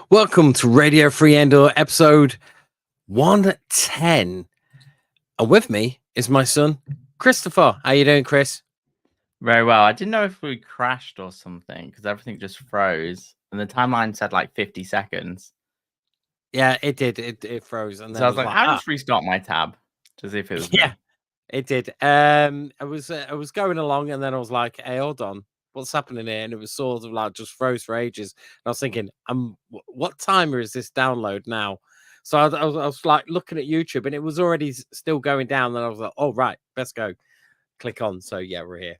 Welcome to Radio Free Endor, episode 110. And with me is my son, Christopher. How you doing, Chris? Very well. I didn't know if we crashed or something because everything just froze and the timeline said like 50 seconds. Yeah, it did. It froze. And So then I was like, I'll just restart my tab to see if it was yeah, me. it did. I was going along and then I was like, hey, hold on. What's happening here? And it was sort of like just froze for ages. And I was thinking, what timer is this download now? So I was like looking at YouTube and it was already still going down. And I was like, oh, right, let's go. Click on. So yeah, we're here.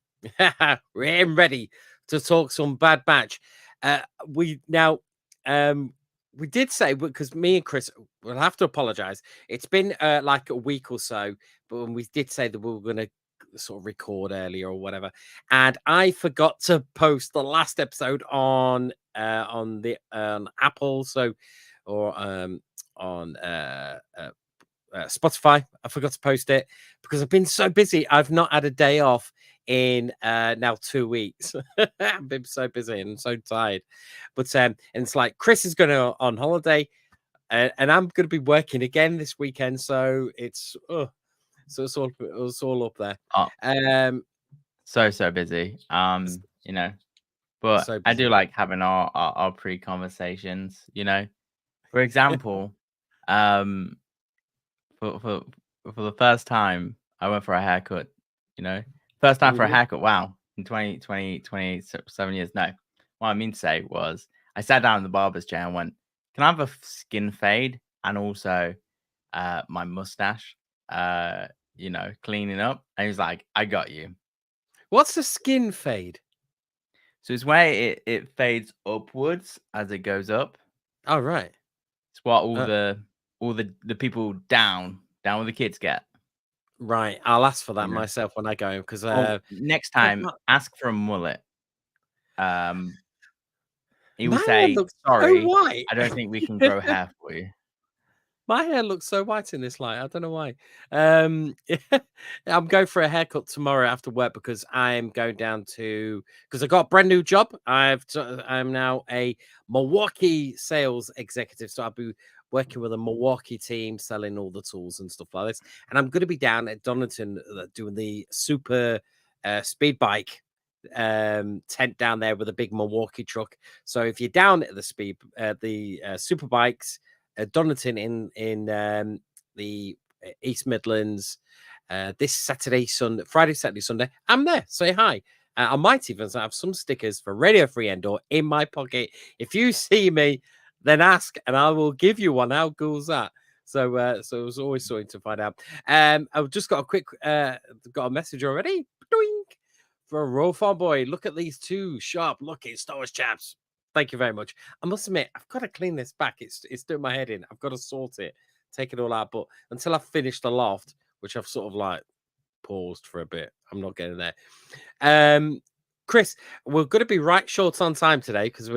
We're here and ready to talk some Bad Batch. We did say, because me and Chris will have to apologize. It's been like a week or so, but when we did say that we were going to sort of record earlier or whatever, and I forgot to post the last episode on the Apple, or on Spotify. I forgot to post it because I've been so busy. I've not had a day off in now 2 weeks. I've been so busy and so tired. But and it's like Chris is going on holiday, and I'm going to be working again this weekend. So it's it's all up there. So busy. But so I busy. do like having our pre-conversations, For example, for the first time I went for a haircut, First time for a haircut, wow, in 27 years. No, what I mean to say was I sat down in the barber's chair and went, can I have a skin fade and also my mustache, cleaning up? And he was like, I got you. What's a skin fade? So it's where it fades upwards as it goes up. Oh, right. It's what all the people down with the kids get. Right, I'll ask for that myself when I go because next time ask for a mullet. He will my say, hair looks sorry, so white. I don't think we can grow hair for you. My hair looks so white in this light. I don't know why. I'm going for a haircut tomorrow after work because I'm going down because I got a brand new job. I'm now a Milwaukee sales executive, so I'll be working with a Milwaukee team selling all the tools and stuff like this. And I'm going to be down at Donington doing the super speed bike tent down there with a big Milwaukee truck. So if you're down at the super bikes. Donington in the East Midlands this Friday, Saturday, Sunday. I'm there. Say hi. I might even have some stickers for Radio Free Endor in my pocket. If you see me, then ask and I will give you one. How cool is that? So it was always something to find out. I've just got a message already. Doink! For a Raw Farm Boy. Look at these two sharp looking Star Wars chaps. Thank you very much. I must admit, I've got to clean this back. It's doing my head in. I've got to sort it, take it all out. But until I've finished the loft, which I've sort of like paused for a bit, I'm not getting there. Chris, we're going to be right short on time today because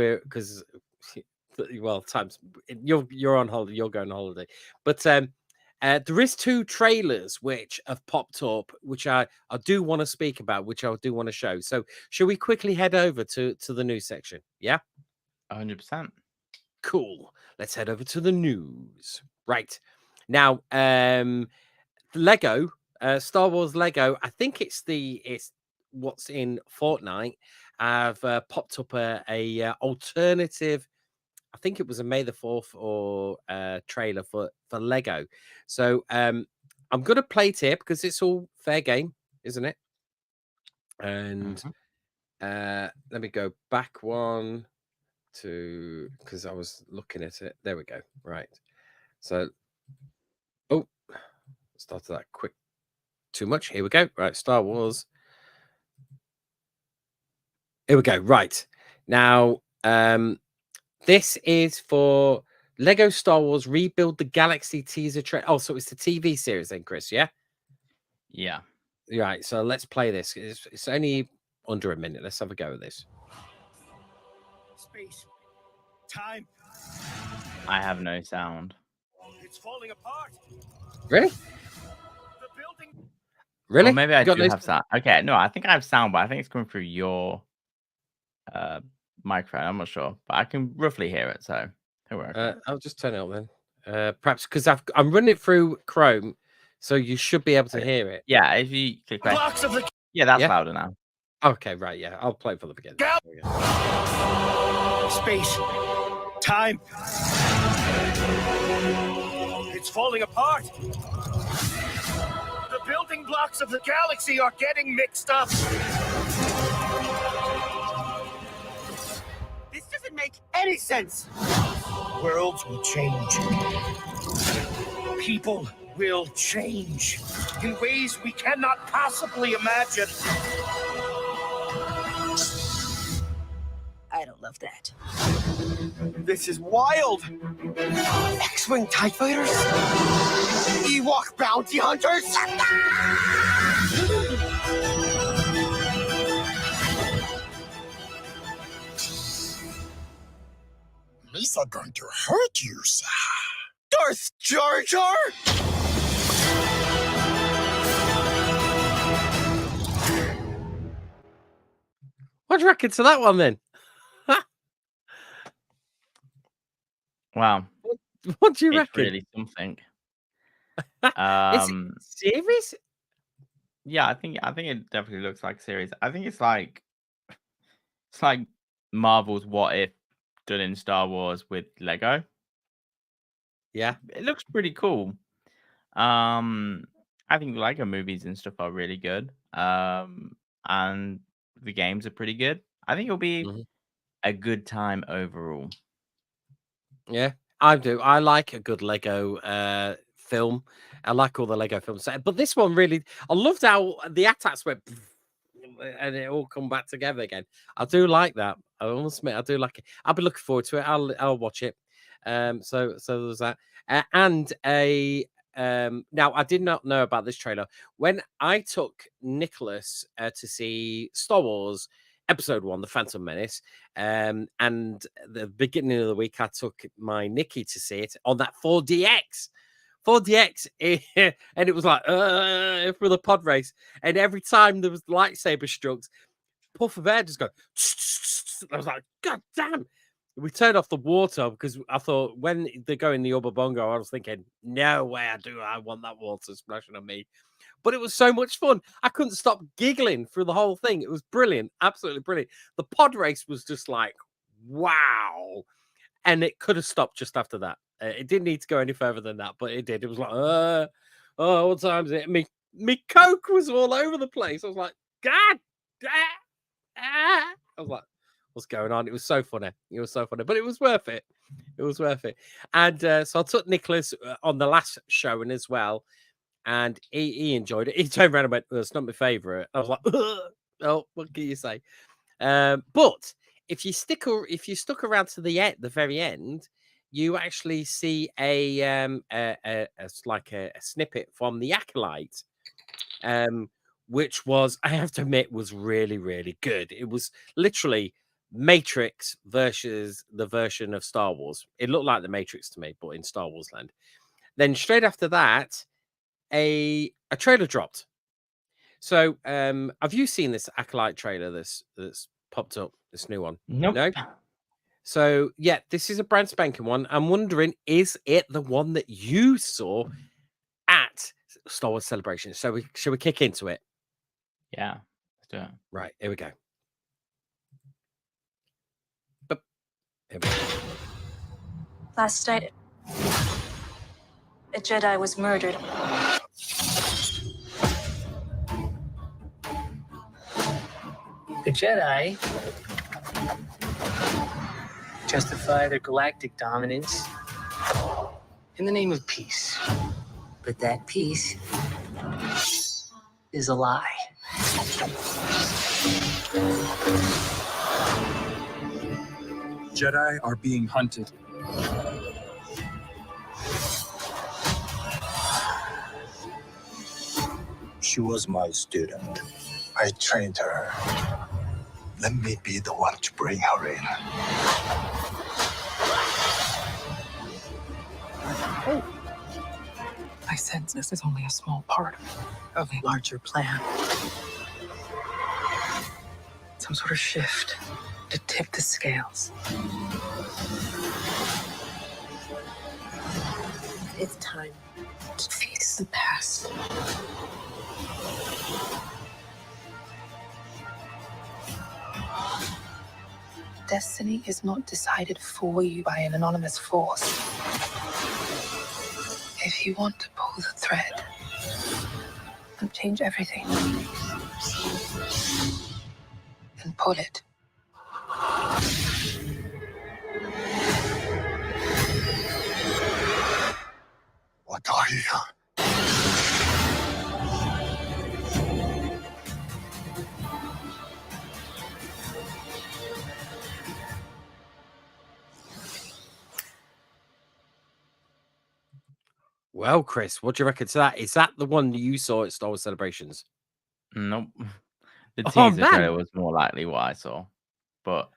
times you're on holiday, you're going on holiday, but there is 2 trailers which have popped up, which I do want to speak about, which I do want to show. So, shall we quickly head over to the news section? Yeah. 100%. Cool. Let's head over to the news. Right. Now, Lego, Star Wars Lego, I think it's what's in Fortnite, have popped up a alternative, I think it was a May the 4th or trailer for Lego. So I'm going to play it here because it's all fair game, isn't it? And let me go back one because I was looking at it. There we go. Right. So, started that quick too much. Here we go. Right. Star Wars. Here we go. Right. Now, this is for Lego Star Wars Rebuild the Galaxy teaser trailer. Oh, so it's the TV series then, Chris, yeah? Yeah. Right, so let's play this. It's only under a minute. Let's have a go at this. Space. Time. I have no sound. It's falling apart. Really? The building. Really? Well, maybe I do have sound. Okay, no, I think I have sound, but I think it's coming through your microphone. I'm not sure, but I can roughly hear it. So Don't worry. I'll just turn it up then. Perhaps because I'm running it through Chrome, so you should be able to hear it. Yeah, if you click play. Blocks of the Yeah, that's Yeah. louder now. Okay, right, yeah. I'll play it from the beginning. Go. There we go. space. Time. It's falling apart. The building blocks of the galaxy are getting mixed up. This doesn't make any sense. Worlds will change. People will change in ways we cannot possibly imagine. I don't love that. This is wild. X-Wing TIE fighters? Ewok bounty hunters? These are going to hurt you, sir. Darth Jar Jar? What do you reckon to that one then? Wow, What do you it's reckon? really something. Is it serious? Yeah, I think it definitely looks like a series. I think it's like Marvel's What If done in Star Wars with Lego. Yeah. It looks pretty cool. I think Lego movies and stuff are really good. And the games are pretty good. I think it'll be Mhm. a good time overall. Yeah, I do. I like a good Lego film. I like all the Lego films, but this one really, I loved how the attacks went and it all come back together again. I do like that. I must admit, I do like it. I'll be looking forward to it. I'll watch it. So there's that, and a now I did not know about this trailer when I took Nicholas to see Star Wars Episode 1, The Phantom Menace. And the beginning of the week, I took my Nikki to see it on that 4DX. 4DX, and it was like for the pod race. And every time there was lightsaber strokes, puff of air just go. I was like, God damn! We turned off the water because I thought when they go in the Ubba Bongo, I was thinking, no way, I want that water splashing on me. But it was so much fun. I couldn't stop giggling through the whole thing. It was brilliant. Absolutely brilliant. The pod race was just like, wow. And it could have stopped just after that. It didn't need to go any further than that, but it did. It was like, oh, what time is it? Me Coke was all over the place. I was like, God, I was like, what's going on? It was so funny. It was so funny, but it was worth it. It was worth it. And so I took Nicholas on the last showing as well. And he enjoyed it. He turned around and went, "It's not my favorite." I was like, "Oh, what can you say?" But if you stuck around to the very end, you actually see like a snippet from the Acolyte, which was, I have to admit, was really, really good. It was literally Matrix versus the version of Star Wars. It looked like the Matrix to me, but in Star Wars land. Then straight after that, a trailer dropped. So have you seen this Acolyte trailer that's popped up, this new one? Nope. No. So yeah, this is a brand spanking one. I'm wondering, is it the one that you saw at Star Wars Celebration? So shall we kick into it? Yeah, let's do it. Right, here we go. Here we go. Last night, a Jedi was murdered. The Jedi justify their galactic dominance in the name of peace. But that peace is a lie. Jedi are being hunted. She was my student. I trained her. Let me be the one to bring her in. I sense this is only a small part of a larger plan. Some sort of shift to tip the scales. It's time to face the past. Destiny is not decided for you by an anonymous force. If you want to pull the thread and change everything, then pull it. What are you? Well, Chris, what do you reckon to that? Is that the one that you saw at Star Wars Celebrations? Nope. The Oh, teaser man. trailer was more likely what I saw. But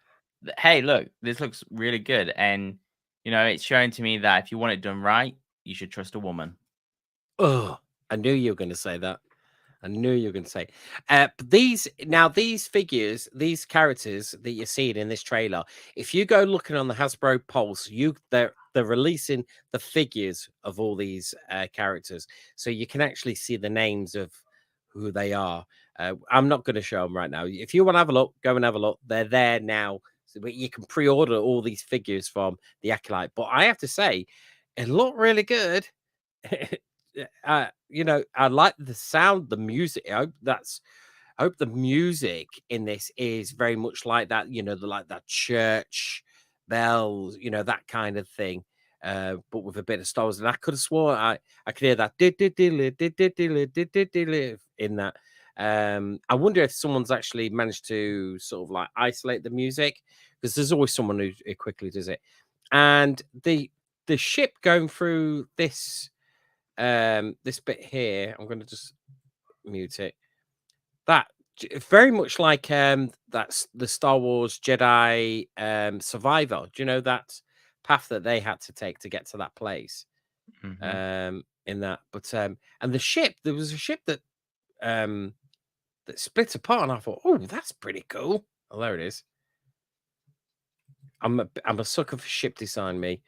hey, look, this looks really good. And, it's showing to me that if you want it done right, you should trust a woman. Oh, I knew you were going to say that. I knew you were going to say. But these figures, these characters that you're seeing in this trailer, if you go looking on the Hasbro Pulse, they're releasing the figures of all these characters, so you can actually see the names of who they are. I'm not going to show them right now. If you want to have a look, go and have a look. They're there now, so you can pre-order all these figures from the Acolyte. But I have to say, it looked really good. I like the sound, the music. I hope the music in this is very much like that, like that church bells, that kind of thing. But with a bit of Star Wars. And I could have sworn I could hear that in that. I wonder if someone's actually managed to sort of like isolate the music, because there's always someone who quickly does it. And the ship going through this bit here, I'm going to just mute it. That very much like that's the Star Wars Jedi Survivor. Do you know that path that they had to take to get to that place? In that, but and the ship, there was a ship that split apart, and I thought, oh, that's pretty cool. Oh, there it is. I'm a sucker for ship design, me.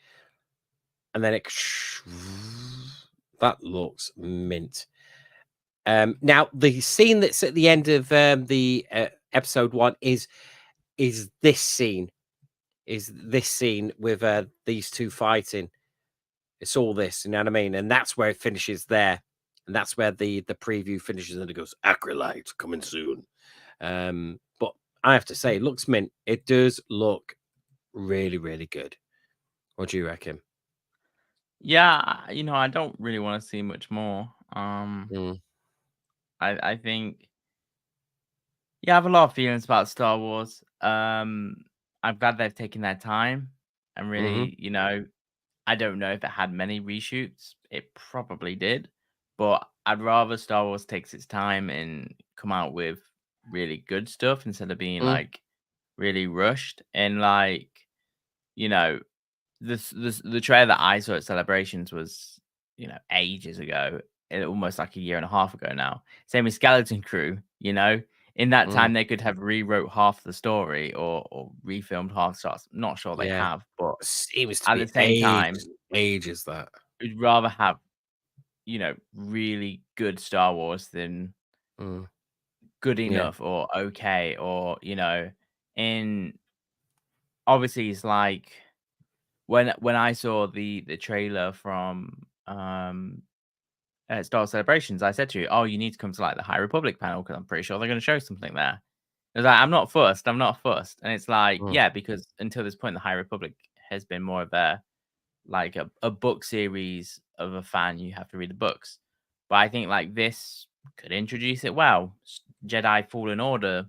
And then that looks mint. Now the scene that's at the end of the episode 1 is this scene. Is this scene with these two fighting? It's all this, you know what I mean? And that's where it finishes there, and that's where the preview finishes, and it goes Acolyte coming soon. But I have to say, it looks mint. It does look really, really good. What do you reckon? Yeah, I don't really want to see much more. I think, I have a lot of feelings about Star Wars. I'm glad they've taken their time and really, I don't know if it had many reshoots. It probably did, but I'd rather Star Wars takes its time and come out with really good stuff instead of being like really rushed. And like, the trailer that I saw at Celebrations was, ages ago, almost like a year and a half ago now. Same with Skeleton Crew, in that time they could have rewrote half the story or refilmed half shots. Not sure they have, but Seems to at be the same time, ages that. I'd rather have, really good Star Wars than good enough or okay, or in obviously it's like when I saw the trailer from Star Wars Celebrations, I said to you, "Oh, you need to come to like the High Republic panel because I'm pretty sure they're going to show something there." It was like, I'm not fussed, and it's like, yeah, because until this point, the High Republic has been more of a book series of a fan. You have to read the books, but I think like this could introduce it well. Jedi Fallen Order,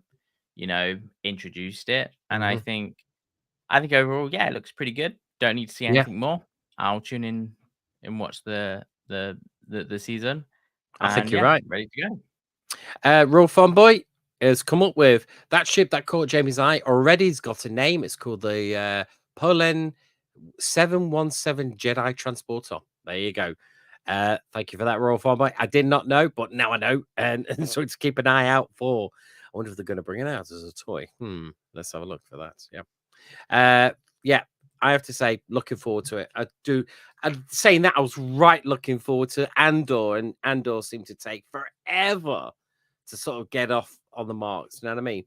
introduced it, and I think overall, yeah, it looks pretty good. Don't need to see anything more. I'll tune in and watch the season. I think And you're right. ready to go. Real Fun Boy has come up with that ship that caught Jamie's eye already. Has got a name. It's called the Polen 717 Jedi Transporter. There you go. Thank you for that, Royal Fun Boy. I did not know, but now I know, and so to keep an eye out for. I wonder if they're going to bring it out as a toy. Let's have a look for that. Yeah. I have to say, looking forward to it. I do. And saying that, I was right looking forward to Andor, and Andor seemed to take forever to sort of get off on the marks. You know what I mean?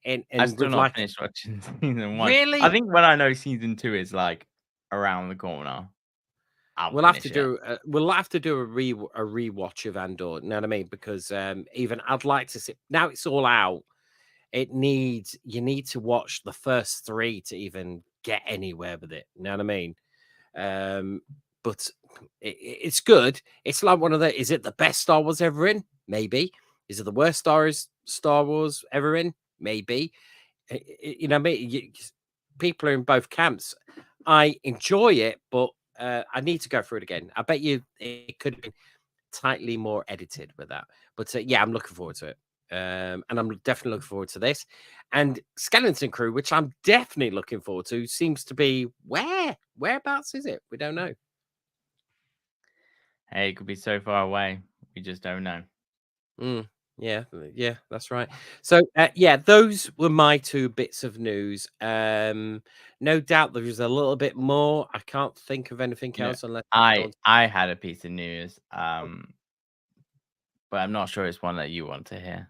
And I've still with not like, finished watching season 1. really, I think when I know season 2 is like around the corner, I'll we'll have to finish it. do a rewatch of Andor. You know what I mean? Because even I'd like to see now it's all out. You need to watch the first 3 to even get anywhere with it. You know what I mean? But it's good. It's like one of the. Is it the best Star Wars ever in? Maybe. Is it the worst Star Wars ever in? Maybe. You know what I mean? People are in both camps. I enjoy it, but I need to go through it again. I bet you it could have been tightly more edited with that. But yeah, I'm looking forward to it. And I'm definitely looking forward to this. And Skeleton Crew, which I'm definitely looking forward to, seems to be whereabouts is it? We don't know. Hey, it could be so far away. We just don't know. Yeah, that's right. So yeah, those were my 2 bits of news. No doubt there was a little bit more. I can't think of anything You know, else unless I had a piece of news, but I'm not sure it's one that you want to hear.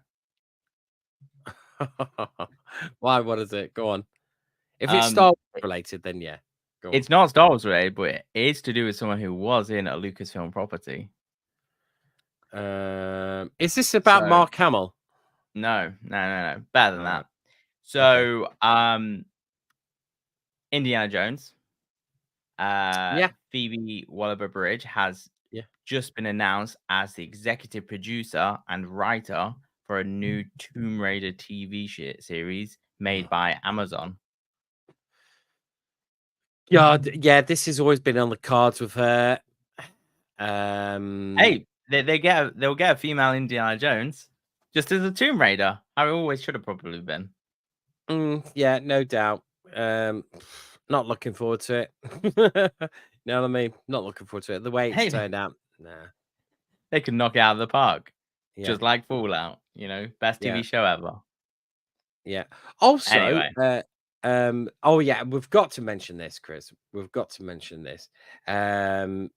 Why? What is it? Go on. If it's Star Wars related, then yeah. Go on. It's not Star Wars related, but it is to do with someone who was in a Lucasfilm property. Is this about Mark Hamill? No. Better than that. So, Indiana Jones, Phoebe Waller-Bridge has just been announced as the executive producer and writer for a new Tomb Raider TV series made by Amazon. God, yeah, this has always been on the cards with her. Hey, they'll get a female Indiana Jones just as a Tomb Raider. I always should have probably been. Yeah, no doubt. Not looking forward to it. You know what I mean? Not looking forward to it. The way it's turned out, nah. They could knock it out of the park, Yeah. just like Fallout. You know, best TV show ever. Yeah. Also, Anyway. oh yeah, we've got to mention this, Chris. We've got to mention this. As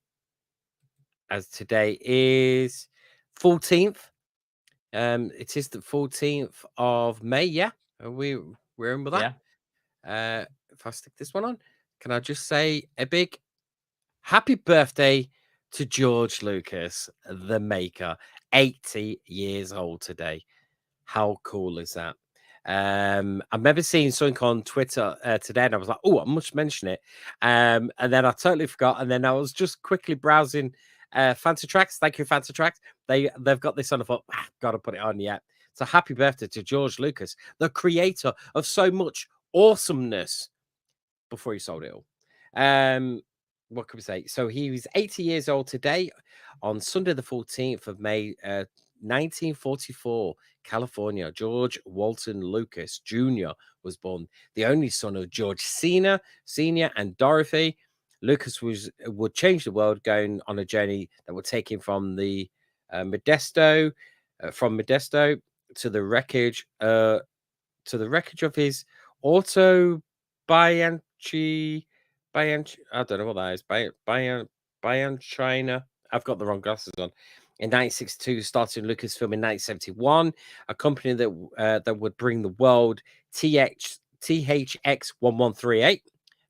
today is 14th. It is the 14th of May. Yeah, we're in with that. Yeah. If I stick this one on, can I just say a big happy birthday to George Lucas, the maker, 80 years old today. How cool is that? I remember seeing something on Twitter today, and I was like, "Oh, I must mention it." And then I totally forgot. And then I was just quickly browsing Fancy Tracks. Thank you, Fancy Tracks. They've got this on. I thought, got to put it on yet. So happy birthday to George Lucas, the creator of so much awesomeness. Before he sold it all. What can we say? So he was 80 years old today on Sunday, the 14th of May, 1944, California. George Walton Lucas Jr. was born, the only son of George Sr. and Dorothy. Lucas would change the world, going on a journey that would take him from the Modesto to the wreckage of his I don't know what that is. China. I've got the wrong glasses on. In 1962, started Lucasfilm in 1971, a company that would bring the world THX 1138.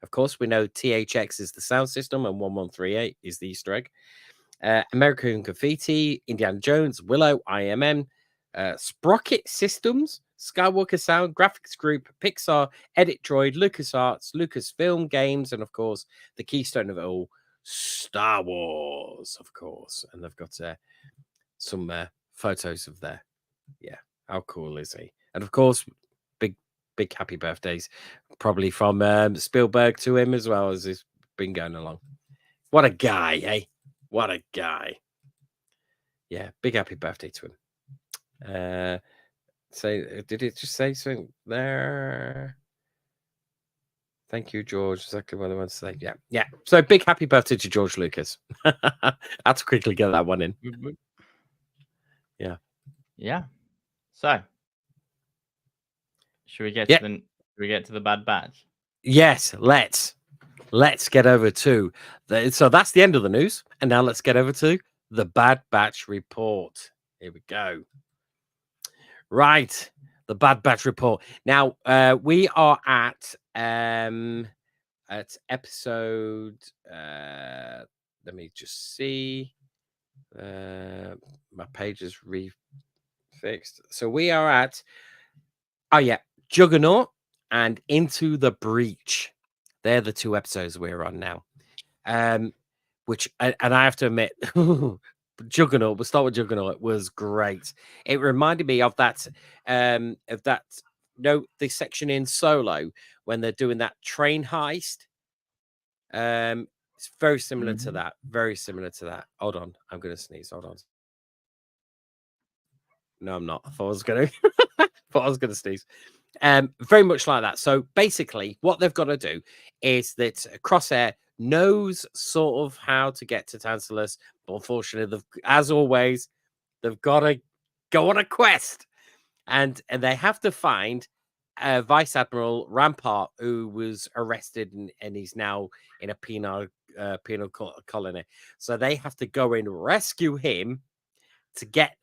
Of course, we know THX is the sound system and 1138 is the Easter egg. American Graffiti, Indiana Jones, Willow, IMM, Sprocket Systems, Skywalker Sound, Graphics Group, Pixar, Edit Droid, LucasArts, Lucasfilm Games, and of course, the keystone of it all, Star Wars, of course. And they've got some photos of there. Yeah, how cool is he? And of course, big happy birthdays, probably from Spielberg to him as well as he's been going along. What a guy, eh? What a guy. Yeah, big happy birthday to him. Did it just say something there? Thank you, George. Exactly what I want to say. Yeah. So big happy birthday to George Lucas. I had to quickly get that one in. Yeah. So, should we get to the Bad Batch? Yes, let's. let's get over to so that's the end of the news, and now let's get over to the Bad Batch report. Here we go. Right, the Bad Batch report. Now we are at episode. Let me just see. My page is refixed. So we are at. Oh yeah, Juggernaut and Into the Breach. They're the two episodes we're on now. Which and I have to admit, Juggernaut. We'll start with Juggernaut. It was great. It reminded me of that. The section in Solo when they're doing that train heist. It's very similar to that. Very similar to that. Hold on, I'm gonna sneeze. Hold on. No, I'm not. I thought I was gonna sneeze. Very much like that. So basically, what they've got to do is that Crosshair knows sort of how to get to Tantalus, but unfortunately, as always, they've got to go on a quest, and they have to find Vice Admiral Rampart, who was arrested and he's now in a penal colony. So they have to go and rescue him to get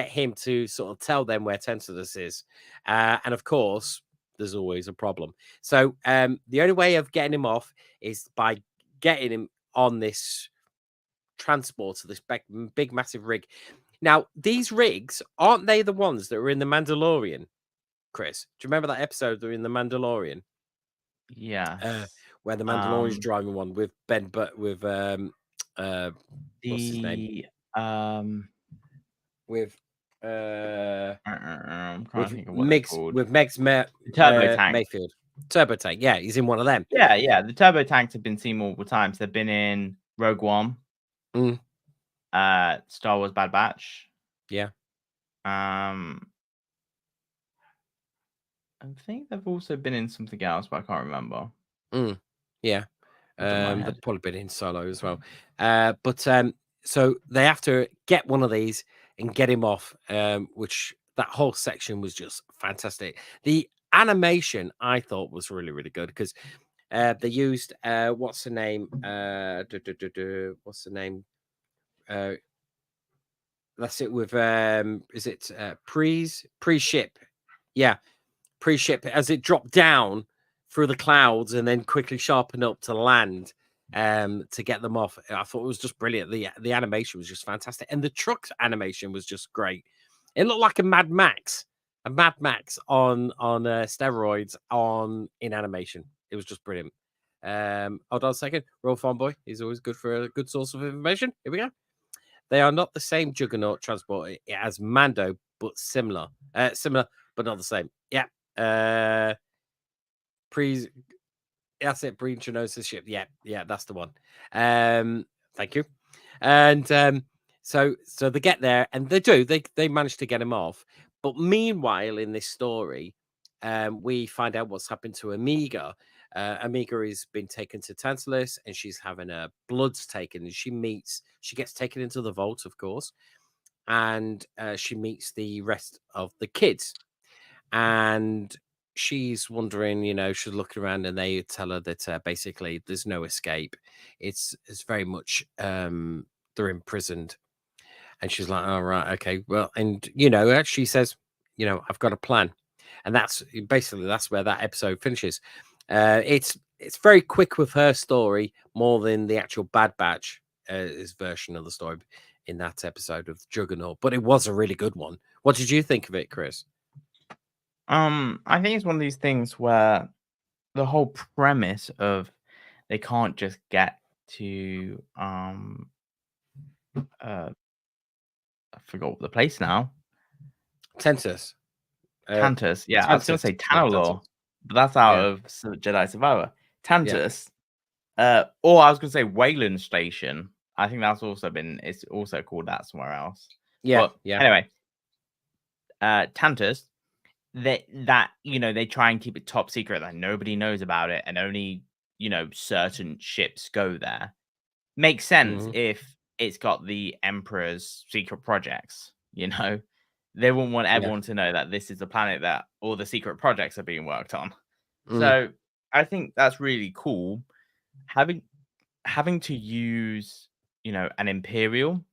him to sort of tell them where Tantalus is, and of course there's always a problem. So the only way of getting him off is by getting him on this transporter, this big massive rig. Now these rigs, aren't they the ones that were in the Mandalorian, Chris? Do you remember that episode they're in the Mandalorian? Yeah. Where the Mandalorian's driving one with Ben, but with what's his name? With I'm trying to think of what it's called. With Meg's Turbo tank. Mayfield. Turbo tank, yeah, he's in one of them. Yeah. The turbo tanks have been seen multiple times. They've been in Rogue One, Star Wars Bad Batch. Yeah. I think they've also been in something else, but I can't remember. Yeah. They've probably been in Solo as well. So they have to get one of these and get him off, which that whole section was just fantastic. The animation I thought was really, really good because they used what's the name? What's the name? That's it with is it pre-ship? Yeah, pre-ship as it dropped down through the clouds and then quickly sharpened up to land to get them off. I thought it was just brilliant. The animation was just fantastic, and the truck animation was just great. It looked like a Mad Max on steroids in animation. It was just brilliant. Hold on a second. Roll Farm Boy. He's always good for a good source of information. Here we go. They are not the same Juggernaut transport as Mando, but similar. Similar, but not the same. Yeah. That's it. Breen Trinosa's ship. Yeah, that's the one. Thank you. And so they get there, and they manage to get him off. But meanwhile, in this story, we find out what's happened to Omega. Omega has been taken to Tantalus, and she's having her bloods taken, and she gets taken into the vault, of course, and she meets the rest of the kids, and she's wondering, she's looking around, and they tell her that basically there's no escape. It's very much they're imprisoned, and she's like, "Oh right, okay, well," and she says, "I've got a plan," and that's where that episode finishes. It's very quick with her story, more than the actual Bad Batch version of the story in that episode of Juggernaut. But it was a really good one. What did you think of it, Chris? I think it's one of these things where the whole premise of they can't just get to I forgot the place now. Tantalus. Tantalus. Yeah, I was going to say Tanalor, but that's out of Jedi Survivor. Tantalus. Or I was going to say Wayland Station. I think it's also called that somewhere else. Yeah. But anyway, Tantalus. They try and keep it top secret, that nobody knows about it, and only certain ships go there. Makes sense if it's got the Emperor's secret projects. They wouldn't want everyone to know that this is the planet that all the secret projects are being worked on. So I think that's really cool. having to use, an Imperial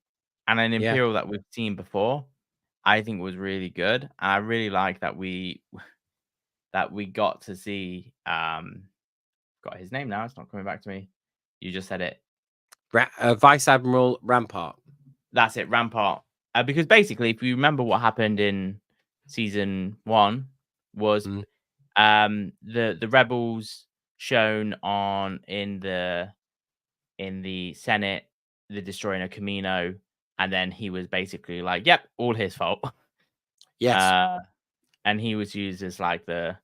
and an Yeah. Imperial that we've seen before, I think was really good. And I really like that we got to see got his name now. It's not coming back to me. You just said it. Vice Admiral Rampart. That's it, Rampart. Because basically, if you remember what happened in season 1 was Mm. the rebels shown on in the Senate, the destroying a Camino, and then he was basically like, "Yep, all his fault." Yes. And he was used as like the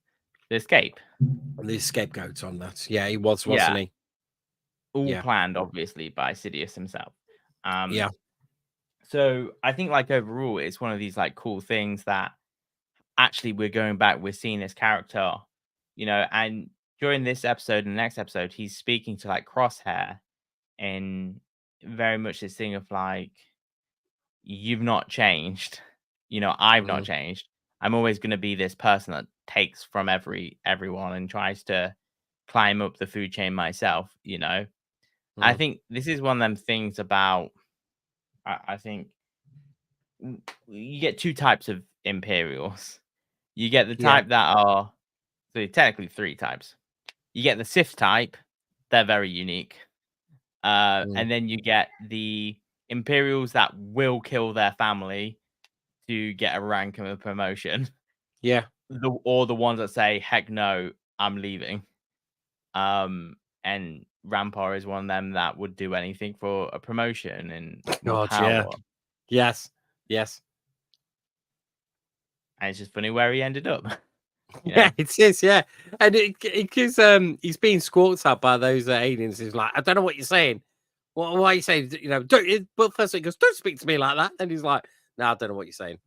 escape. The scapegoat on that. Yeah, he was, Yeah, wasn't he? all Yeah. planned obviously by Sidious himself. Yeah. So I think like overall, it's one of these like cool things that actually we're going back, we're seeing this character, and during this episode and the next episode, he's speaking to like Crosshair and very much this thing of like, you've not changed, I've not Mm. changed. I'm always going to be this person that takes from everyone and tries to climb up the food chain myself, I Mm. think this is one of them things about, I think you get two types of Imperials. You get the Yeah. type that are, so technically 3 types. You get the Sith type, they're very unique. Mm. And then you get the Imperials that will kill their family to get a rank and a promotion. Yeah. Or the ones that say, heck no, I'm leaving. And Rampart is one of them that would do anything for a promotion and more God, power. yeah. Yes. Yes. And it's just funny where he ended up. Yeah, it is. Yeah, and because he's being squawked at by those aliens. He's like, I don't know what you're saying. Why are you saying? Don't. But first he goes, don't speak to me like that. And he's like, no, I don't know what you're saying.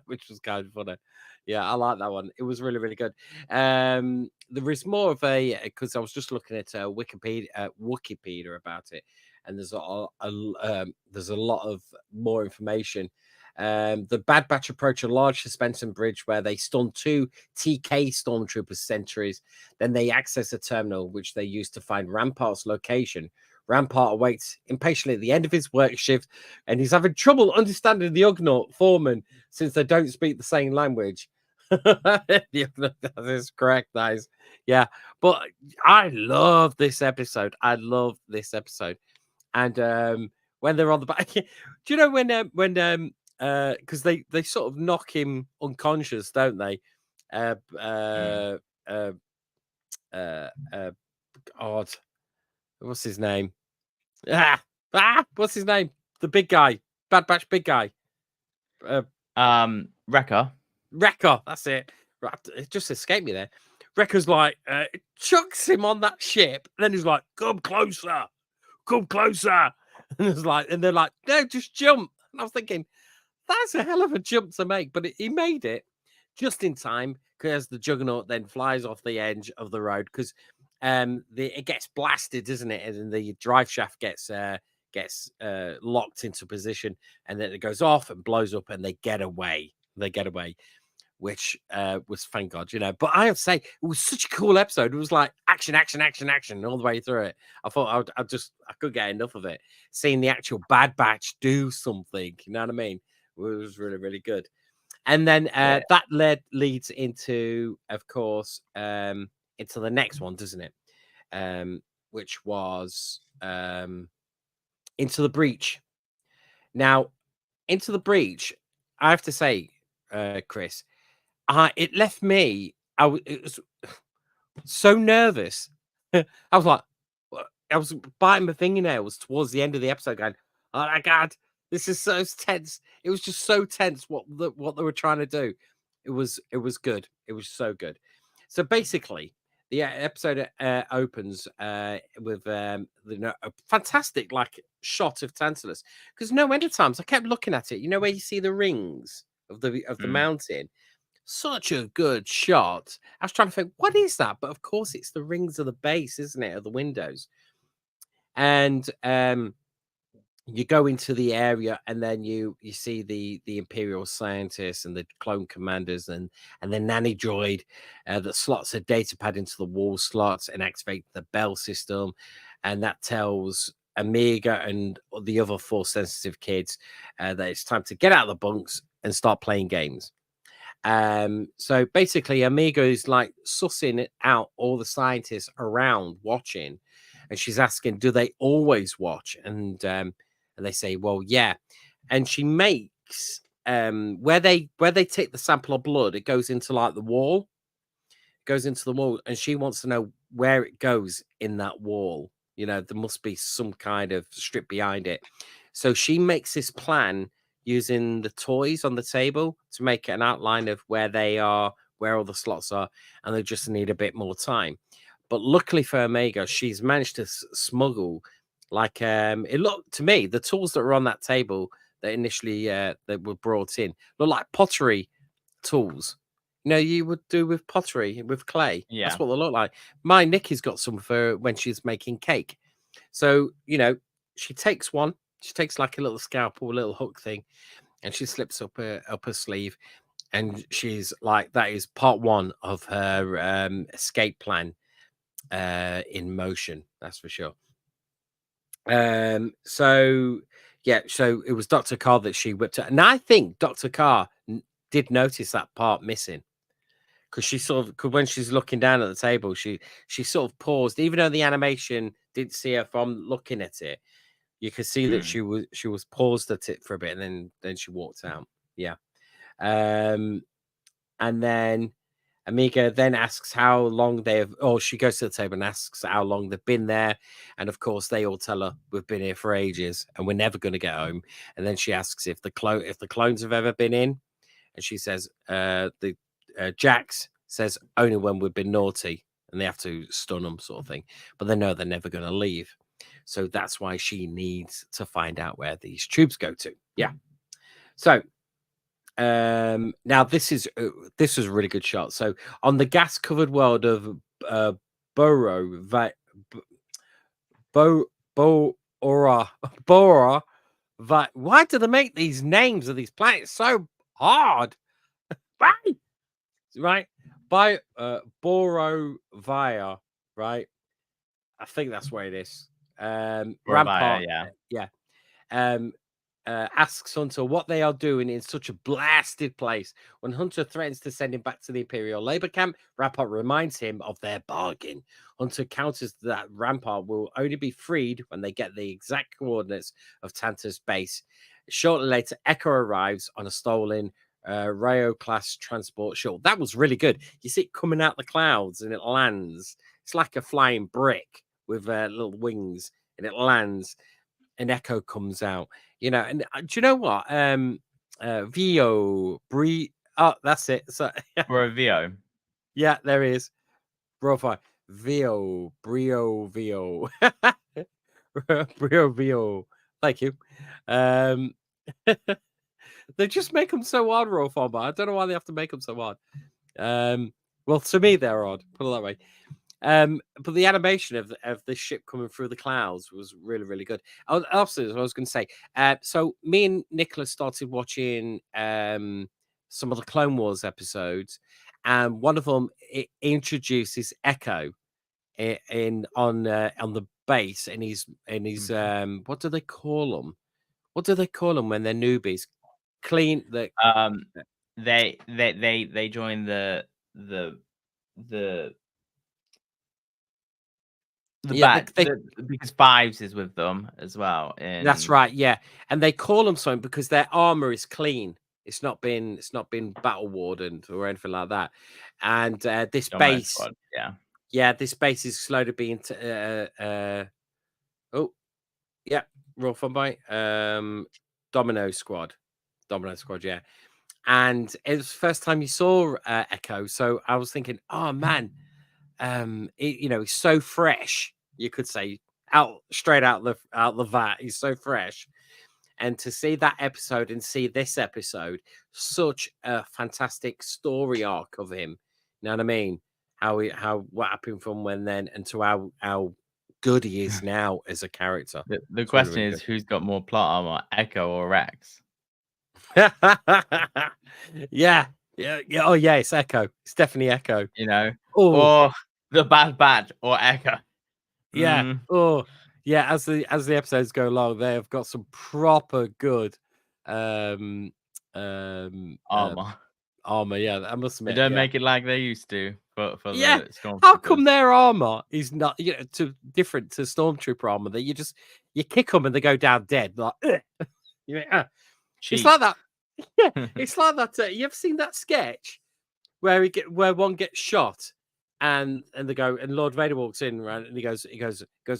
Which was kind of funny. Yeah, I like that one. It was really, really good. There is more of a, because I was just looking at Wikipedia about it, and there's there's a lot of more information. The Bad Batch approach a large suspension bridge where they stun 2 TK stormtroopers sentries. Then they access a terminal which they use to find Rampart's location. Rampart awaits impatiently at the end of his work shift, and he's having trouble understanding the Juggernaut foreman since they don't speak the same language. The Juggernaut, that is correct, guys. Yeah, but I love this episode. I love this episode. And when they're on the back, do you know when because they sort of knock him unconscious, don't they? Uh, uh, uh, God, what's his name? What's his name? The big guy, Bad Batch, big guy. Wrecker. Wrecker, that's it. Right, it just escaped me there. Wrecker's like chucks him on that ship, and then he's like, "Come closer, come closer." And they're like, "No, just jump." And I was thinking, that's a hell of a jump to make, but he made it just in time because the Juggernaut then flies off the edge of the road because it gets blasted, doesn't it? And the drive shaft gets locked into position, and then it goes off and blows up, and they get away. Which was, thank God, But I have to say, it was such a cool episode. It was like action, action, action, action all the way through it. I thought I could get enough of it. Seeing the actual Bad Batch do something, you know what I mean? It was really, really good. And then that leads into, of course, into the next one, doesn't it? Which was Into the Breach. Now, Into the Breach, I have to say, Chris, it left me. It was so nervous. I was like, I was biting my fingernails towards the end of the episode, going, "Oh my God, this is so tense." It was just so tense what they were trying to do. It was good. It was so good. So basically, the episode opens with a fantastic shot of Tantalus, because no end of times I kept looking at it. You know where you see the rings of the mountain. Such a good shot. I was trying to think, what is that? But of course, it's the rings of the base, isn't it? Of the windows. And you go into the area, and then you see the Imperial scientists and the clone commanders, and the nanny droid that slots a data pad into the wall slots and activate the bell system, and that tells Amiga and the other Force sensitive kids that it's time to get out of the bunks and start playing games. So basically, Amiga is like sussing out all the scientists around watching, and she's asking, do they always watch? And they say, well, yeah. And she makes where they take the sample of blood, it goes into like the wall, and she wants to know where it goes in that wall. You know, there must be some kind of strip behind it. So she makes this plan using the toys on the table to make an outline of where they are, where all the slots are, and they just need a bit more time. But luckily for Omega, she's managed to smuggle, like, it looked to me, the tools that were on that table that initially that were brought in look like pottery tools. You know, you would do with pottery, with clay. Yeah. That's what they look like. My Nikki's got some for when she's making cake. So, you know, she takes one. She takes like a little scalpel, a little hook thing, and she slips up her sleeve, and she's like, that is part one of her escape plan in motion. That's for sure. So yeah, so it was Dr. Carr that she whipped out, and I think Dr. Carr did notice that part missing, because she sort of, when she's looking down at the table, she sort of paused, even though the animation didn't see her from looking at it. You could see that she was paused at it for a bit, and then she walked out. Yeah. And then Amiga then asks how long they have, or she goes to the table and asks how long they've been there. And of course, they all tell her, we've been here for ages and we're never going to get home. And then she asks if the clones have ever been in. And she says, Jax says, only when we've been naughty, and they have to stun them, sort of thing. But they know they're never going to leave. So that's why she needs to find out where these tubes go to. Yeah. So now this is a really good shot. So on the gas covered world of Bora, why do they make these names of these planets so hard? Right, by Borovia, right? I think that's where it is. Rampart, yeah. Asks Hunter what they are doing in such a blasted place. When Hunter threatens to send him back to the Imperial labor camp, Rampart reminds him of their bargain. Hunter counters that Rampart will only be freed when they get the exact coordinates of Tanta's base. Shortly later, Echo arrives on a stolen Rayo-class transport shuttle. That was really good. You see it coming out the clouds, and it lands. It's like a flying brick with little wings, and it lands, and Echo comes out. You know, and do you know what? Vio Bree. Oh, that's it. So Vio. Yeah, there he is. Profile Vio Brio Vio Brio Vio. Thank you. They just make them so hard, Rofar, but I don't know why they have to make them so hard. Well, to me, they're odd. Put it that way. But the animation of the ship coming through the clouds was really, really good. Also, as I was going to say, so me and Nicholas started watching some of the Clone Wars episodes, and one of them it introduces Echo on the base, and he's what do they call them? What do they call them when they're newbies? Clean the they join the because Fives is with them as well. That's right, yeah. And they call them something because their armor is clean. It's not been battle wardened or anything like that. And this base, Squad, this base is slowly being Roll Fun Bite. Domino Squad, yeah. And it was the first time you saw Echo, so I was thinking, oh man, he's so fresh. You could say straight out the vat. He's so fresh. And to see that episode and see this episode, such a fantastic story arc of him. You know what I mean? What happened from when then and to how good he is now as a character. The It's really, question really is, who's got more plot armor, Echo or Rex? good. Yeah. Oh, yeah. It's Echo. It's definitely Echo. You know, Oh, or the Bad Batch or Echo. yeah. Mm, Oh, yeah. As the episodes go along, they have got some proper good um armor. armor. Yeah, I must They admit. don't Yeah. make it like they used to for Yeah. the How come stormtroopers. their armor is not different to stormtrooper armor that you kick them and they go down dead? Like, you know, it's Cheap. like that. Yeah, it's like that. You ever seen that sketch where one gets shot and they go and Lord Vader walks in right, and he goes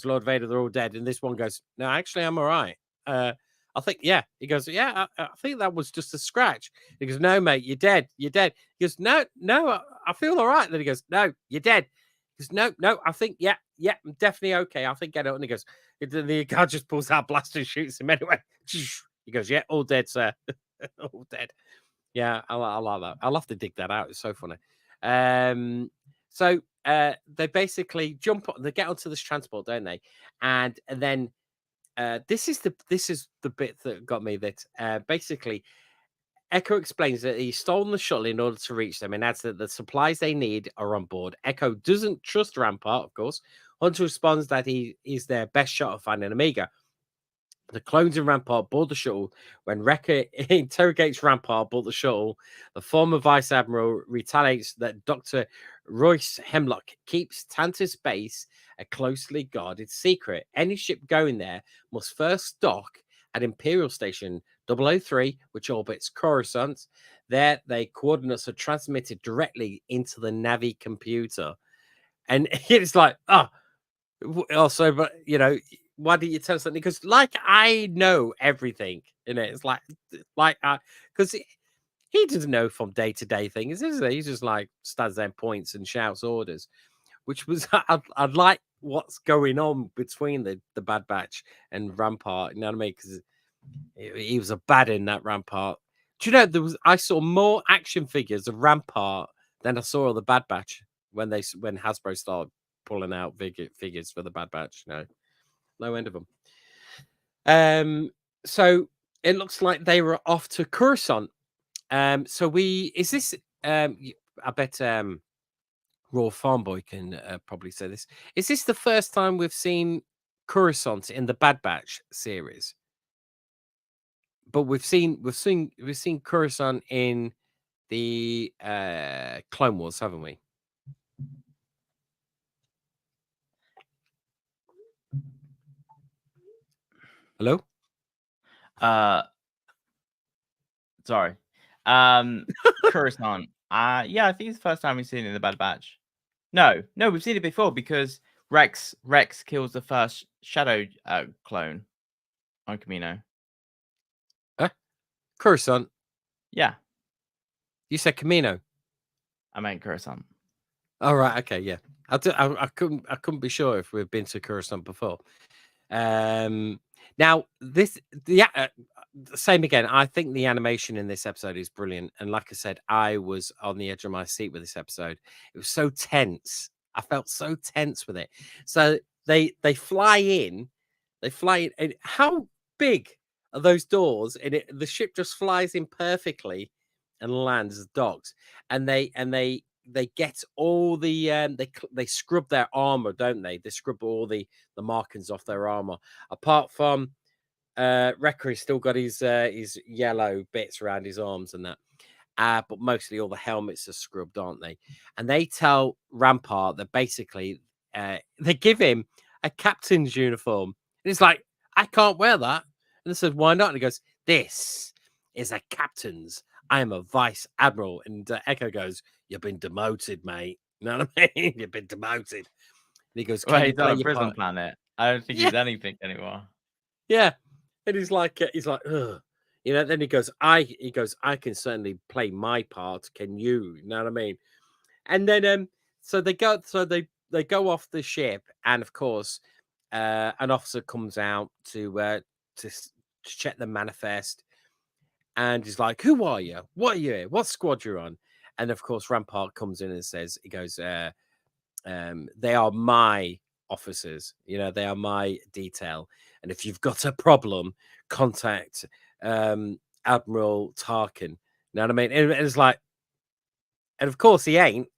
Lord Vader, they're all dead, and this one goes, no, actually I'm all right. I think he goes, yeah, I think that was just a scratch. He goes, no mate, you're dead, he goes, no, I feel all right. Then he goes, no, you're dead. He goes, no, I think yeah, I'm definitely okay, I think get out. And he goes, the guy just pulls out a blaster and shoots him anyway. He goes, yeah, all dead, sir. All dead. Yeah, I like that. I'll have to dig that out. It's so funny. So they basically they get onto this transport, don't they? And then this is the bit that got me. That basically Echo explains that he's stolen the shuttle in order to reach them, and adds that the supplies they need are on board. Echo doesn't trust Rampart, of course. Hunter responds that he is their best shot of finding Omega. The clones in Rampart board the shuttle. When Wrecker interrogates Rampart aboard the shuttle, the former Vice Admiral retaliates that Dr. Royce Hemlock keeps Tantus base a closely guarded secret. Any ship going there must first dock at Imperial Station 003, which orbits Coruscant. There, their coordinates are transmitted directly into the Navi computer. And it's like, also, but why didn't you tell us something? Because I know everything in it. It's like because he doesn't know from day to day things, is he? He's just like stands there and points and shouts orders, which was I'd like what's going on between the Bad Batch and Rampart. You know what I mean? Because he was a bad in that Rampart. Do you know I saw more action figures of Rampart than I saw of the Bad Batch when Hasbro started pulling out figures for the Bad Batch. No end of them. So it looks like they were off to Coruscant. I bet Raw Farmboy can probably say this. Is this the first time we've seen Coruscant in the Bad Batch series? But we've seen Coruscant in the Clone Wars, haven't we? Hello? Sorry. Coruscant. Yeah, I think it's the first time we've seen it in the Bad Batch. No, we've seen it before because Rex kills the first Shadow clone on Camino. Coruscant. Yeah, You said Camino. I meant Coruscant. Oh right, okay, yeah. I couldn't be sure if we've been to Coruscant before. Now same again. I think the animation in this episode is brilliant, and like I said, I was on the edge of my seat with this episode. It was so tense. I felt so tense with it. So they fly in, and how big are those doors? And the ship just flies in perfectly and lands docks, and they get all the they scrub their armor, don't they? They scrub all the markings off their armor, apart from Wrecker. He's still got his yellow bits around his arms and that, but mostly all the helmets are scrubbed, aren't they? And they tell Rampart that basically they give him a captain's uniform, and he's like, I can't wear that. And they said, why not? And he goes, this is a captain's. I am a vice admiral. And Echo goes, you've been demoted, mate. You know what I mean? You've been demoted. And he goes, can Well, you he's play on a your prison part? planet. I don't think he's anything anymore. Yeah. And he's like, ugh. Then he goes, I can certainly play my part. Can you? You know what I mean? And then so they go off the ship, and of course, an officer comes out to check the manifest. And he's like, who are you? What are you? What squad you're on? And of course, Rampart comes in and says, he goes, they are my officers. You know, they are my detail. And if you've got a problem, contact Admiral Tarkin. You know what I mean? And it's like, and of course he ain't.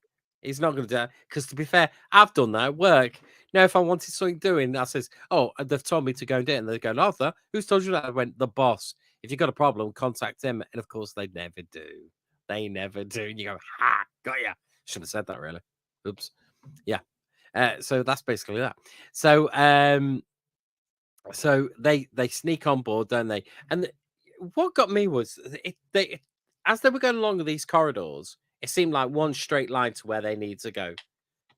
He's not going to do that. Because to be fair, I've done that at work. Now, if I wanted something doing, I says, "Oh, they've told me to go and do it," and they're going, "Arthur, who's told you that?" I went, "The boss. If you've got a problem, contact him." And of course, they never do. They never do. And you go, "Ha, got ya." Should have said that really. Oops. Yeah. So that's basically that. So so they sneak on board, don't they? And what got me was they as they were going along these corridors, it seemed like one straight line to where they need to go.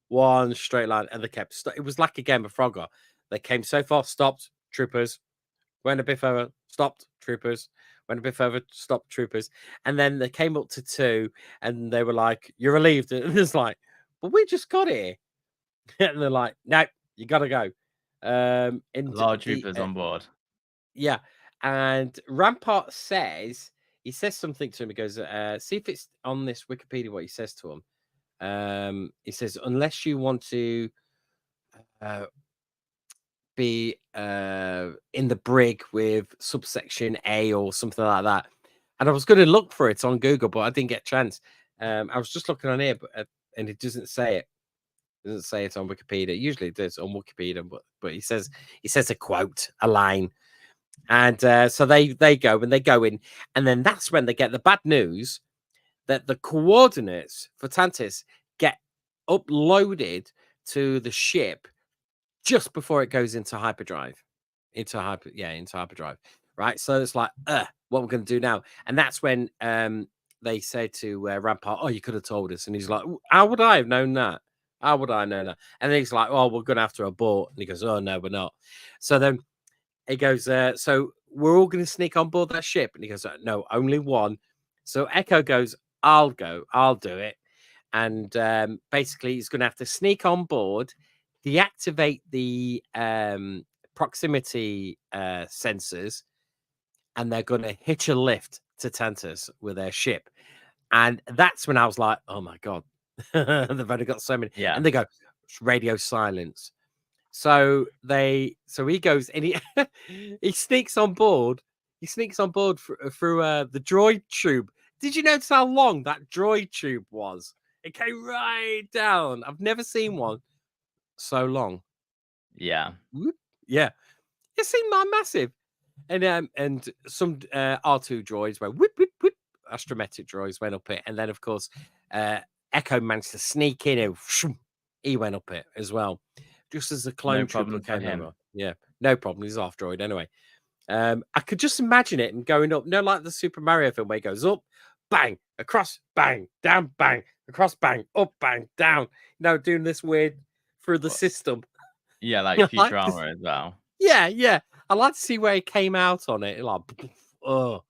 One straight line, and they kept. It was like a game of Frogger. They came so far, stopped, troopers. Went a bit further, stopped, troopers. Went a bit further, stopped, troopers. And then they came up to 2, and they were like, "You're relieved." And it's like, "But we just got here." And they're like, "No, you got to go." A And lot of troopers on board. yeah, and Rampart he says something to him. He goes, "See if it's on this Wikipedia what he says to him." He says, "Unless you want to uh, be in the brig with subsection A or something like that." And I was going to look for it on Google, but I didn't get a chance. I was just looking on here, but and it doesn't say it. It doesn't say it on Wikipedia. Usually it does on Wikipedia, but he says a quote, a line. And so they go and they go in, and then that's when they get the bad news that the coordinates for Tantis get uploaded to the ship just before it goes into hyperdrive. Into hyperdrive. Right. So it's like, what we're gonna do now. And that's when they say to Rampart, "Oh, you could have told us." And he's like, "How would I have known that? How would I know that?" And then he's like, "Oh, we're gonna have to abort." And he goes, "Oh no, we're not." So then he goes, "So we're all going to sneak on board that ship?" And he goes, "No, only one." So Echo goes, "I'll go. I'll do it." And basically, he's going to have to sneak on board, deactivate the proximity sensors, and they're going to hitch a lift to Tantus with their ship. And that's when I was like, "Oh my god, they've only got so many." Yeah. And they go, "Radio silence." So he goes and he he sneaks on board. He sneaks on board through the droid tube. Did you notice how long that droid tube was? It came right down. I've never seen one so long. Yeah. Whoop. Yeah, it seemed like massive. And some R2 droids went whoop whoop whoop. Astrometric droids went up it, and then of course Echo managed to sneak in and he went up it as well. Just as the clone No trooper problem for came him. over. Yeah, no problem. He's off droid anyway. I could just imagine it and going up, like the Super Mario film where he goes up, bang, across, bang, down, bang, across, bang, up, bang, down. Doing this weird through the system. Yeah, like I like this- Futurama as well. Yeah. I'd like to see where he came out on it. Like, oh, you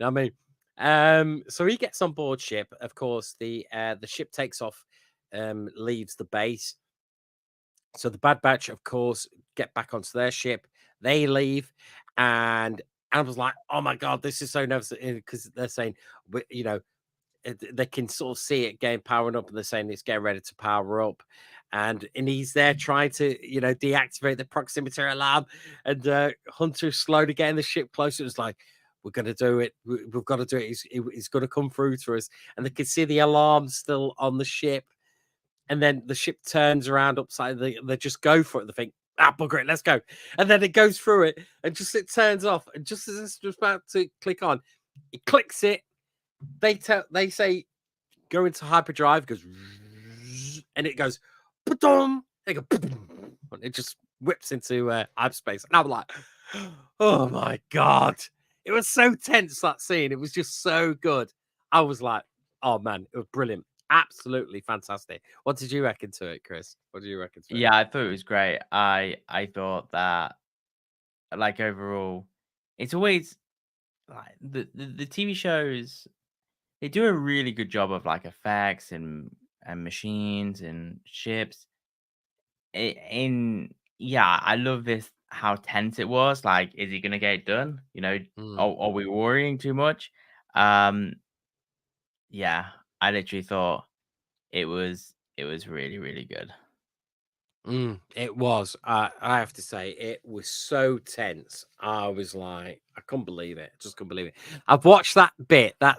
know what I mean? So he gets on board ship. Of course, the ship takes off, leaves the base. So the Bad Batch, of course, get back onto their ship. They leave, and I was like, "Oh my god, this is so nervous!" Because they're saying, they can sort of see it getting powering up, and they're saying it's getting ready to power up. And he's there trying to, deactivate the proximity alarm. And Hunter's slowly getting the ship closer. It's like, we're going to do it. We've got to do it. He's going to come through to us. And they can see the alarm still on the ship. And then the ship turns around upside. They just go for it. They think, bugger it, let's go. And then it goes through it, and just it turns off. And just as it's just about to click on, it clicks it. They say go into hyperdrive, goes, and it goes, ba-dum. They go, and it just whips into hyperspace. And I'm like, oh my god, it was so tense, that scene. It was just so good. I was like, oh man, it was brilliant. Absolutely fantastic. What did you reckon to it, Chris? What do you reckon to it? Yeah, I thought it was great. I thought that, like, overall, it's always like the TV shows, they do a really good job of like effects and machines and ships. I love this, how tense it was. Like, is he gonna get it done? Are we worrying too much? Yeah, I literally thought it was really, really good. It was. I have to say, it was so tense. I was like, I couldn't believe it. Just couldn't believe it. I've watched that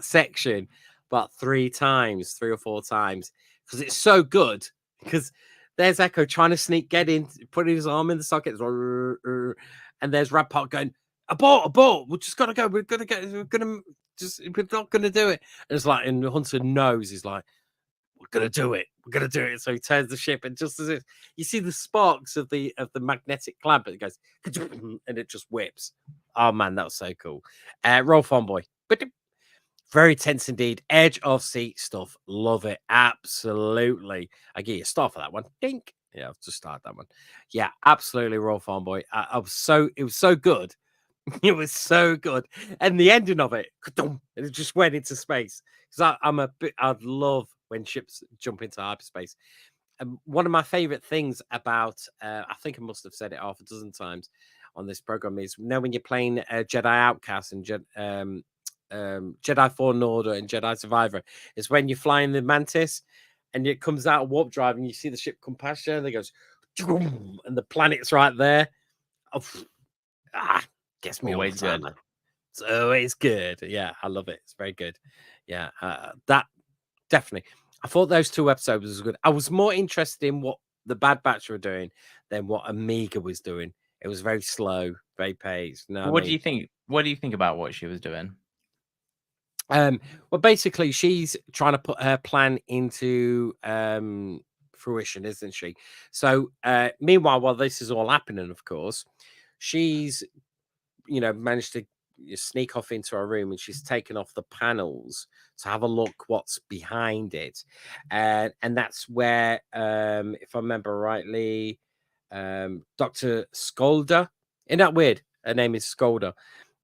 section, about 3 or 4 times, because it's so good. Because there's Echo trying to get in, putting his arm in the socket, and there's Rampart going, abort. We just gotta go. We're not gonna do it. And it's like, and Hunter knows, he's like, we're gonna do it. So he turns the ship, and just as you see the sparks of the magnetic clamp, it goes, and it just whips. Oh man, that was so cool. Roll Fanboy. Very tense indeed. Edge of seat stuff. Love it. Absolutely. I give you a star for that one. Dink. Yeah, I've just started that one. Yeah, absolutely. Roll Fanboy. It was so good. It was so good. And the ending of it, and it just went into space. Because I'd love when ships jump into hyperspace. And one of my favorite things about, I think I must have said it half a dozen times on this program, is when you're playing Jedi Outcast and Jedi Fallen Order and Jedi Survivor, is when you're flying the Mantis and it comes out of warp drive and you see the ship come past you and it goes, and the planet's right there. Gets me Always all the time, good. man. It's always good. Yeah, I love it. It's very good. Yeah, that definitely. I thought those 2 episodes was good. I was more interested in what the Bad Batch were doing than what Amiga was doing. It was very slow, very paced. No, What do you think? What do you think about what she was doing? Well, basically, she's trying to put her plan into fruition, isn't she? So, meanwhile, while this is all happening, of course, she's managed to sneak off into her room, and she's taken off the panels to have a look what's behind it, and that's where, if I remember rightly, Dr. Skolder. Isn't that weird? Her name is Skolder.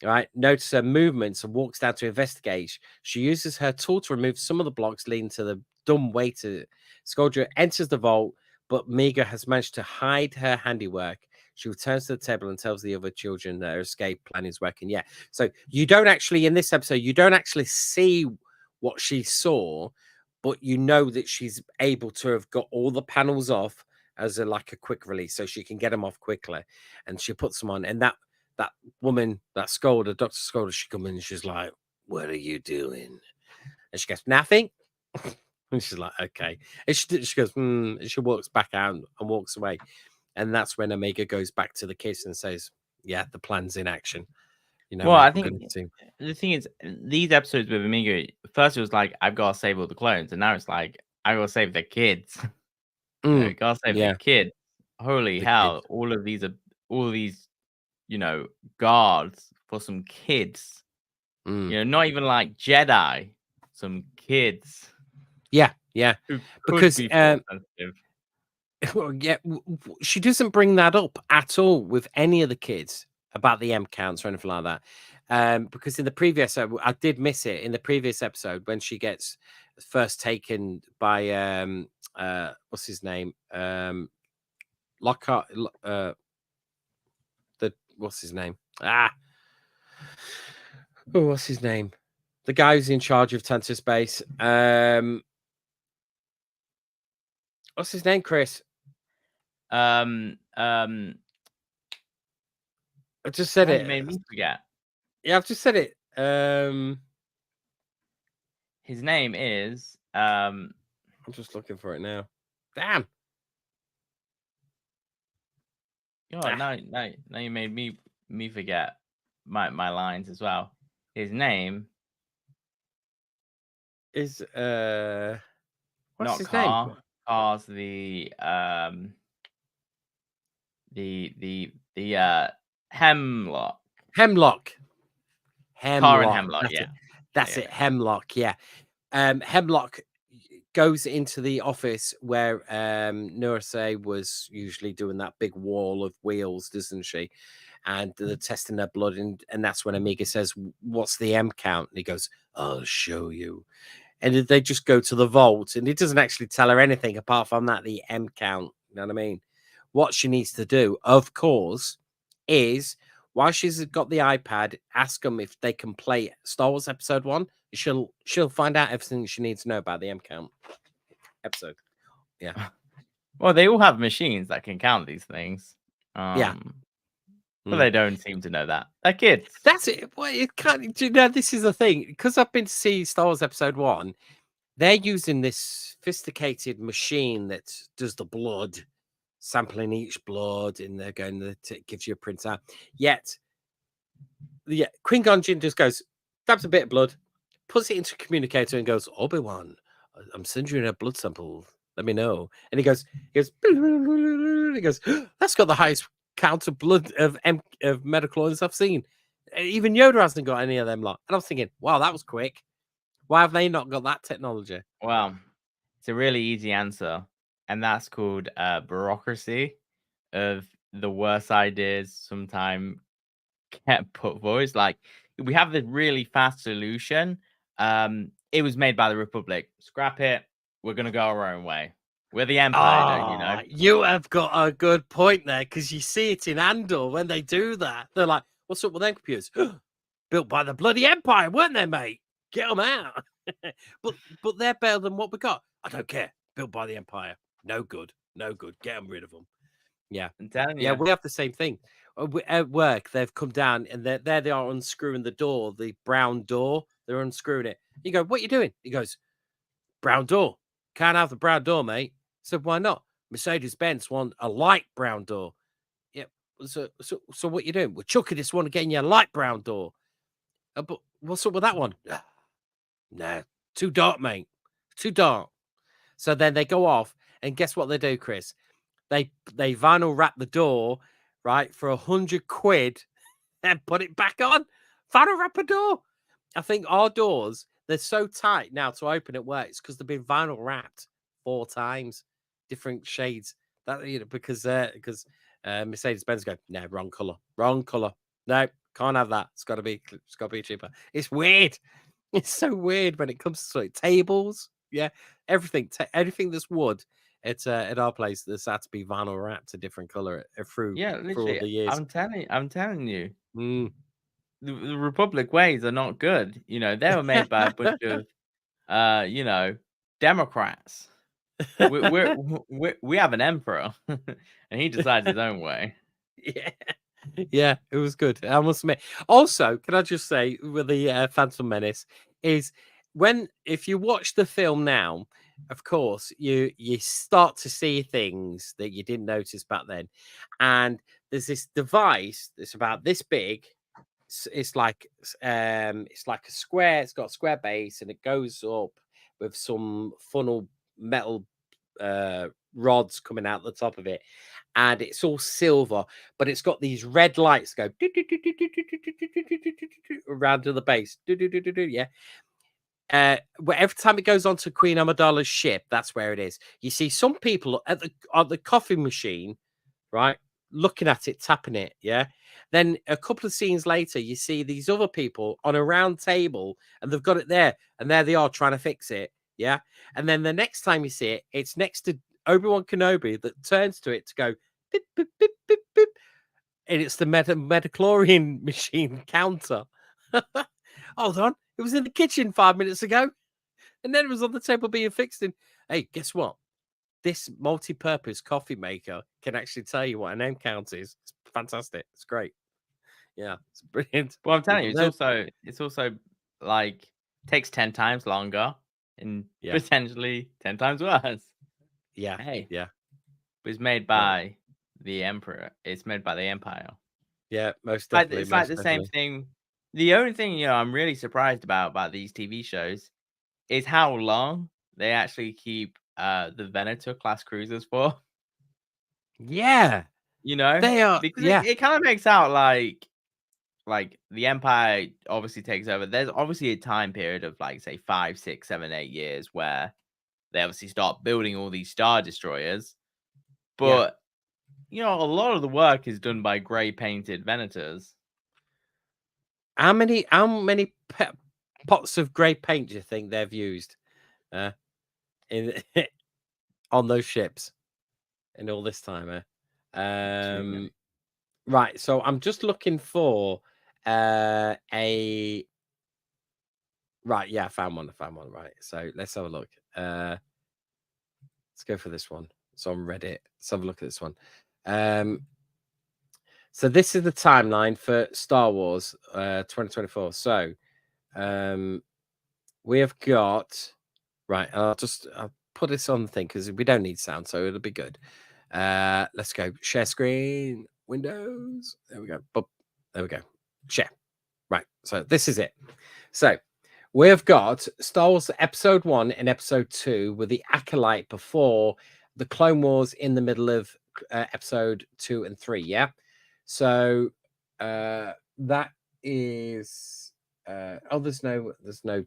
Right, notice her movements and walks down to investigate. She uses her tool to remove some of the blocks leading to the dumb waiter. Skolder enters the vault, but Miga has managed to hide her handiwork. She returns to the table and tells the other children that her escape plan is working. Yeah. So you don't actually, in this episode, you don't actually see what she saw, but you know that she's able to have got all the panels off as a quick release, so she can get them off quickly. And she puts them on. And that woman, that Skolder, Dr. Skolder, she comes in and she's like, what are you doing? And she goes, nothing. And she's like, okay. And she goes, and she walks back out and walks away. And that's when Omega goes back to the kids and says, yeah, the plan's in action. Well, I think the thing is, these episodes with Amiga, first it was like, I've got to save all the clones. And now it's like, I got to save the kids. Gotta save the kids. Holy hell. Kids. All of these, guards for some kids. Not even like Jedi, some kids. Yeah. Because well, yeah, she doesn't bring that up at all with any of the kids about the M counts or anything like that. Because in the previous, I did miss it in the previous episode when she gets first taken by what's his name, Lockhart. What's his name? What's his name? The guy who's in charge of Tantra Space. What's his name, Chris? I just said it. You made me forget. Yeah, I've just said it. His name is. I'm just looking for it now. Damn. God, now you made me forget my lines as well. His name is what's not his Car. name? Car's the Hemlock. Hemlock. Car and Hemlock, That's it. Hemlock, yeah. Hemlock goes into the office where Nurse was usually doing that big wall of wheels, doesn't she? And they're testing their blood, and that's when Amiga says, what's the M count? And he goes, I'll show you. And they just go to the vault, and it doesn't actually tell her anything apart from that, the M count. You know what I mean? What she needs to do, of course, is while she's got the iPad, ask them if they can play Star Wars Episode 1. She'll find out everything she needs to know about the M count episode. Yeah. Well, they all have machines that can count these things. Yeah. But they don't seem to know that. They're kids. That's it. Well, it can't. Do you know, this is the thing, because I've been to see Star Wars Episode 1. They're using this sophisticated machine that does the blood, sampling each blood, and they're going to it gives you a printout. Yet, Qui-Gon Jinn just goes, grabs a bit of blood, puts it into a communicator, and goes, Obi-Wan, I'm sending you a blood sample. Let me know. And he goes, that's got the highest count of blood of metachlorians I've seen. Even Yoda hasn't got any of them lot. And I was thinking, wow, that was quick. Why have they not got that technology? Well, it's a really easy answer, and that's called bureaucracy of the worst ideas sometimes get put forward. Like, we have this really fast solution. It was made by the Republic. Scrap it. We're gonna go our own way. We're the Empire, don't you know? You have got a good point there, because you see it in Andor when they do that. They're like, what's up with them computers? Built by the bloody Empire, weren't they, mate? Get them out. but they're better than what we got. I don't care. Built by the Empire. No good. No good. Get them rid of them. Yeah. I'm telling you. Yeah, we have the same thing. At work, they've come down and there they are unscrewing the door, the brown door. They're unscrewing it. You go, what are you doing? He goes, brown door. Can't have the brown door, mate. I said, why not? Mercedes-Benz want a light brown door. Yeah. So what you doing? We're chucking this one and getting you a light brown door. But what's up with that one? No, too dark, mate. Too dark. So then they go off, and guess what they do, Chris? They vinyl wrap the door, right, for £100 and put it back on. Vinyl wrap a door. I think our doors, they're so tight now to open at work. It's because they've been vinyl wrapped 4 times, different shades. That because Mercedes-Benz go, no, wrong color. No, can't have that. It's got to be cheaper. It's weird. It's so weird when it comes to tables. Yeah, everything that's wood. It's at our place. This had to be vinyl wrapped a different color through all the years. I'm telling you. Mm. The Republic ways are not good. You know, they were made by a bunch of Democrats. We have an emperor, and he decides his own way. Yeah, it was good. I must admit. Also, can I just say with the Phantom Menace is if you watch the film now, of course, you start to see things that you didn't notice back then, and there's this device that's about this big. It's like a square. It's got a square base, and it goes up with some funnel metal rods coming out the top of it, and it's all silver, but it's got these red lights go around to the base. Yeah. But every time it goes onto Queen Amidala's ship, that's where it is. You see some people at the coffee machine, right, looking at it, tapping it. Yeah. Then a couple of scenes later, you see these other people on a round table, and they've got it there, and there they are trying to fix it. Yeah. And then the next time you see it, it's next to Obi-Wan Kenobi that turns to it to go beep, beep, beep, beep, beep. And it's the metachlorian machine counter. Hold on. It was in the kitchen 5 minutes ago. And then it was on the table being fixed. And hey, guess what? This multi-purpose coffee maker can actually tell you what an M count is. It's fantastic. It's great. Yeah, it's brilliant. Well, I'm telling you, it's also like takes 10 times longer and potentially 10 times worse. Yeah. Hey. Yeah. But it's made by the Emperor. It's made by the Empire. Yeah, most definitely. It's like the same thing. The only thing, I'm really surprised about these TV shows is how long they actually keep the Venator class cruisers for. Yeah. They are. Because it kind of makes out like the Empire obviously takes over. There's obviously a time period of like, say, 5, 6, 7, 8 years where they obviously start building all these Star Destroyers. But, a lot of the work is done by grey painted Venators. How many pots of grey paint do you think they've used in on those ships in all this time? Right, so I'm just looking for a right. Yeah, I found one. Right, so let's have a look. Let's go for this one. It's on Reddit. Let's have a look at this one. So this is the timeline for Star Wars 2024. So we have got right. I'll put this on the thing because we don't need sound, so it'll be good. Let's go. Share screen. Windows. There we go. Boop. There we go. Share. Right. So this is it. So we've got Star Wars Episode 1 and Episode 2 with the Acolyte before the Clone Wars in the middle of Episode 2 and 3. Yeah. So that is there's no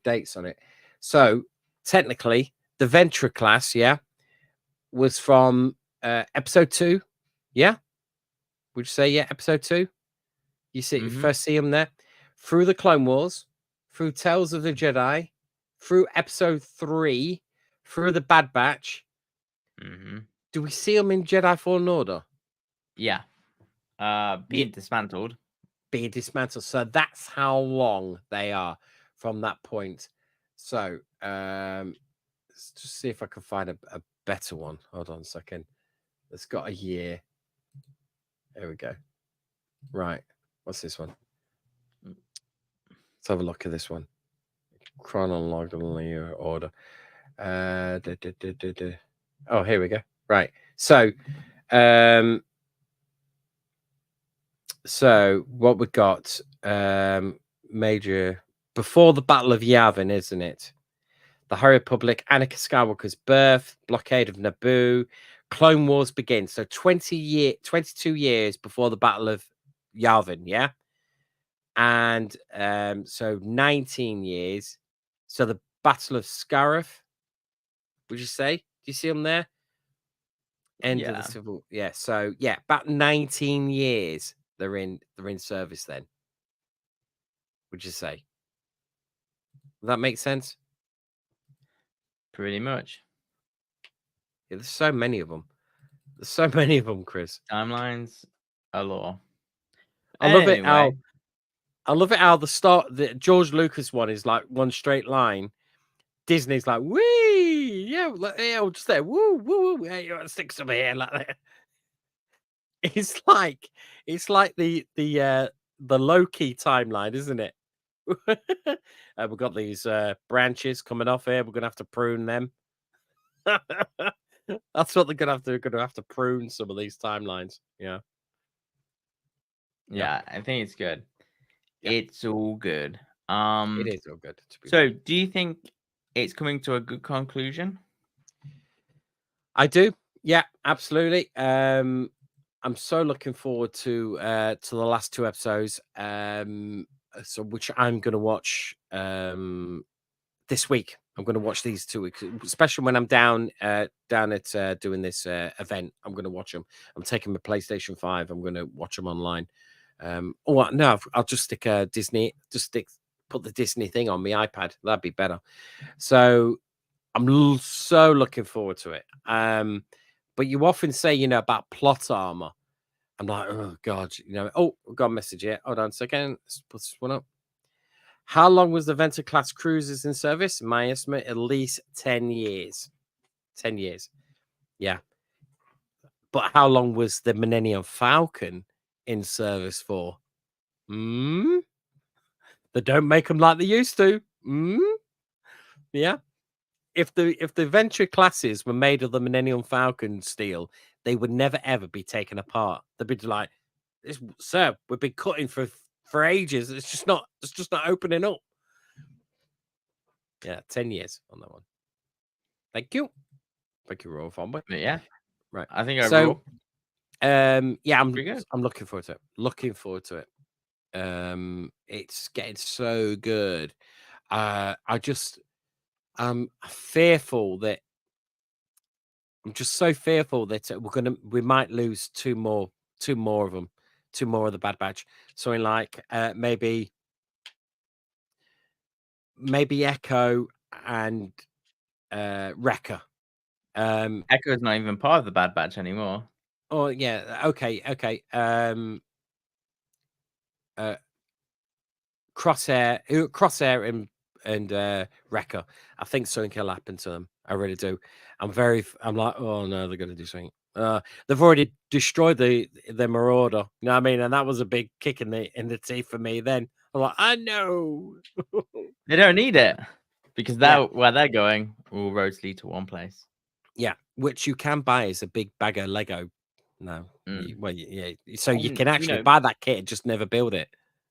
dates on it. So technically the Venture class, yeah, was from Episode 2. Yeah. Would you say Episode 2? You first see him there through the Clone Wars, through Tales of the Jedi, through Episode 3, through the Bad Batch. Do we see him in Jedi Fallen Order? Yeah. Being dismantled. Being dismantled. So that's how long they are from that point. So let's just see if I can find a better one. Hold on a second. It's got a year. There we go. Right. What's this one? Let's have a look at this one. Chronological order. Oh, here we go. Right. So what we got, major before the Battle of Yavin, isn't it? The High Republic, Anakin Skywalker's birth, blockade of Naboo, Clone Wars begin. So 22 years before the Battle of Yavin, yeah? And so 19 years. So the Battle of Scarif, would you say? Do you see them there? End of the Civil. Yeah. So yeah, about 19 years they're in service then. Would you say? Would that make sense? Pretty much. Yeah, there's so many of them. There's so many of them, Chris. Timelines galore. I love it how the George Lucas one is like one straight line. Disney's like, wee, yeah, just there, woo, woo, woo, hey, stick some here like that. It's like the low-key timeline, isn't it? We've got these branches coming off here. We're gonna have to prune them. That's what they're gonna have to do. We're gonna have to prune some of these timelines. Yeah. Yeah, I think it's good. Yeah. It's all good. It is all good. So, do you think it's coming to a good conclusion? I do. Yeah, absolutely. I'm so looking forward to the last two episodes. So which I'm going to watch this week. I'm going to watch these 2 weeks, especially when I'm down at doing this event. I'm going to watch them. I'm taking my PlayStation 5. I'm going to watch them online. No, I'll just stick Disney. Put the Disney thing on my iPad. That'd be better. So I'm so looking forward to it. But you often say, about plot armor. I'm like, oh god, Oh, we've got a message here. Hold on a second. Let's put this one up. How long was the Venture class cruisers in service? My estimate, at least 10 years. 10 years. Yeah. But how long was the Millennium Falcon in service for? They don't make them like they used to. Yeah. If the Venture classes were made of the Millennium Falcon steel, they would never ever be taken apart. They'd be like, "Sir, we've been cutting for ages. It's just not opening up." Yeah, 10 years on that one. Thank you, Royal Fanboy. Yeah, right. I think overall, yeah, I'm pretty good. I'm looking forward to it. It's getting so good. I'm fearful that I'm just so fearful that we might lose two more of them, two more of the Bad Batch. Something like maybe Echo and Wrecker. Echo's not even part of the Bad Batch anymore. Oh yeah, okay. Crosshair and Wrecker. I think something will happen to them. I really do. I'm like, oh no, they're going to do something. They've already destroyed the Marauder. You know what I mean? And that was a big kick in the teeth for me. Then I'm like, I know. They don't need it because Yeah. where they're going, all roads lead to one place. Yeah, which you can buy as a big bag of Lego. No, well, yeah. So you And, can actually buy that kit and just never build it.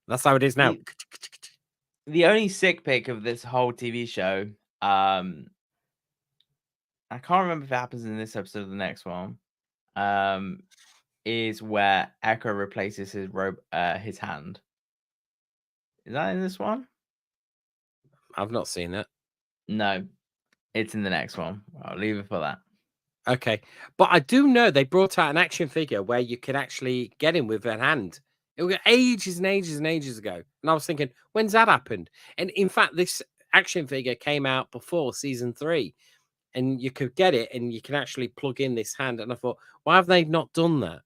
That's how it is now. The only sick pick of this whole TV show, I can't remember if it happens in this episode or the next one, is where Echo replaces his hand. Is that in this one? I've not seen it. No, it's in the next one. I'll leave it for that. Okay, but I do know they brought out an action figure where you can actually get him with a hand. It was ages and ages and ages ago, and I was thinking, when's that happened? And in fact, this action figure came out before season 3, and you could get it, and you can actually plug in this hand. And I thought, why have they not done that?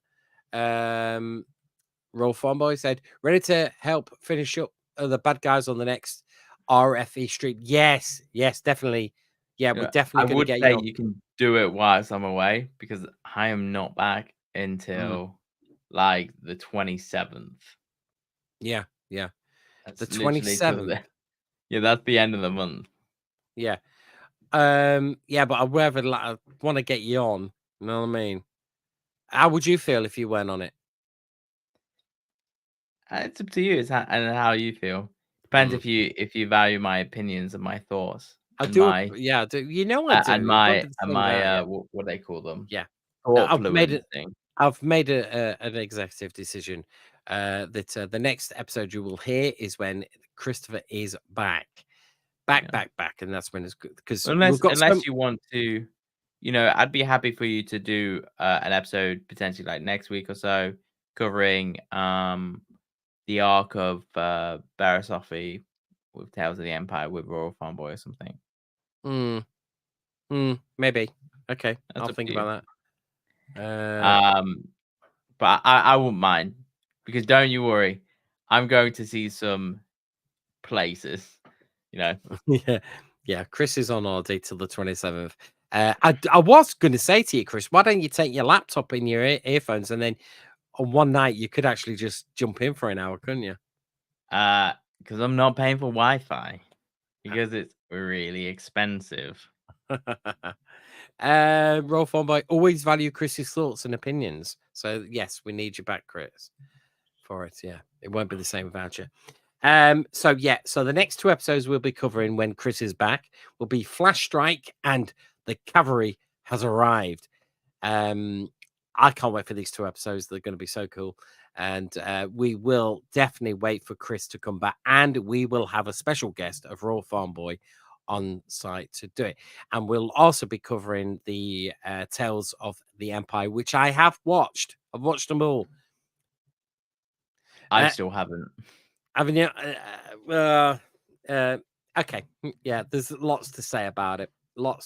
Roll Farmboy said, ready to help finish up the bad guys on the next RFE stream. Yes, definitely. Yeah, we're definitely I going to would get say you on. you can do it whilst I'm away because I am not back until like the 27th. Yeah. That's The literally till 27th. yeah, that's the end of the month. Yeah. Yeah, but I want to get you on. You know what I mean? How would you feel if you went on it? It's up to you. And how you feel. Depends if you value my opinions and my thoughts. I and do. My Yeah, I do. You know I do. and It won't my be the and same without my you. what they call them? Yeah. Thought I've made it. fluency. I've made an executive decision that the next episode you will hear is when Christopher is back, and that's when it's good because we've got Unless you want to, I'd be happy for you to do an episode potentially like next week or so covering the arc of Barasofi with Tales of the Empire with Royal Farmboy or something. Maybe. Okay, That's I'll up think to you. about that. But I wouldn't mind because don't you worry, I'm going to see some places, Yeah. Chris is on holiday till the 27th. I was going to say to you, Chris, why don't you take your laptop in your earphones and then on one night you could actually just jump in for an hour, couldn't you? Because I'm not paying for Wi-Fi because it's really expensive. Roll phone by always value Chris's thoughts and opinions. So yes, we need you back, Chris, for it. Yeah, it won't be the same without you. So the next 2 episodes we'll be covering when Chris is back will be Flash Strike and the Cavalry has arrived. I can't wait for these 2 episodes. They're going to be so cool. And we will definitely wait for Chris to come back, and we will have a special guest of Royal Farm Boy on site to do it. And we'll also be covering the Tales of the Empire, which I have watched. I've watched them all. I still haven't. Haven't you? Okay. Yeah, there's lots to say about it. I'll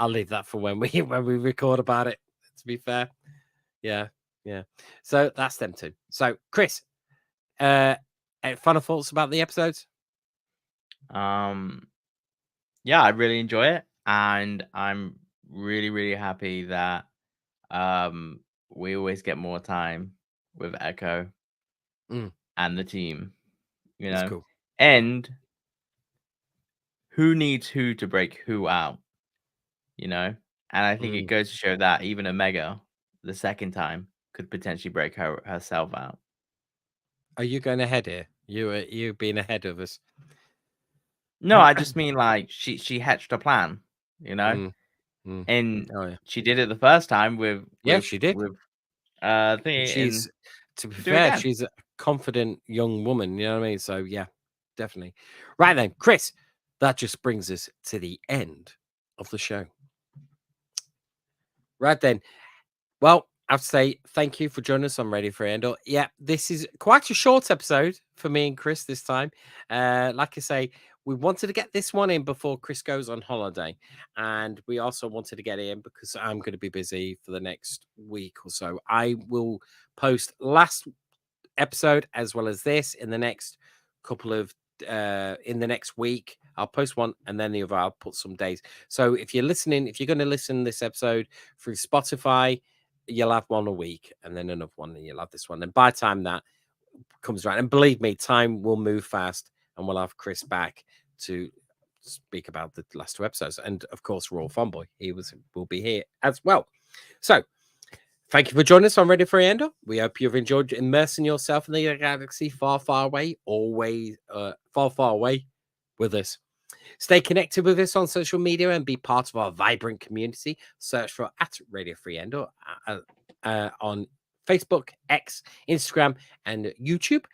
leave that for when we record about it, to be fair. Yeah. So that's them 2. So Chris, any final thoughts about the episodes? Yeah, I really enjoy it, and I'm really, really happy that we always get more time with Echo and the team, That's cool. and who needs who to break who out, and I think it goes to show that even Omega, the second time, could potentially break herself out. Are you going ahead here? You being ahead of us? No, I just mean like she hatched a plan, and she did it the first time with she did. With She's, to be fair, she's a confident young woman. You know what I mean? So yeah, definitely. Right then, Chris, that just brings us to the end of the show. Right then, well, I have to say thank you for joining us on Ready for Endor. Yeah, this is quite a short episode for me and Chris this time. Like I say, we wanted to get this one in before Chris goes on holiday, and we also wanted to get it in because I'm going to be busy for the next week or so. I will post last episode as well as this in the next couple of in the next week. I'll post one, and then the other I'll put some days. So if you're going to listen this episode through Spotify, you'll have one a week, and then another one, and you'll have this one. And by the time that comes around, and believe me, time will move fast, and we'll have Chris back to speak about the last 2 episodes. And of course, Raw Fanboy, will be here as well. So thank you for joining us on Radio Free Endor. We hope you've enjoyed immersing yourself in the galaxy far, far away, always far, far away with us. Stay connected with us on social media and be part of our vibrant community. Search for Radio Free Endor on Facebook, X, Instagram, and YouTube.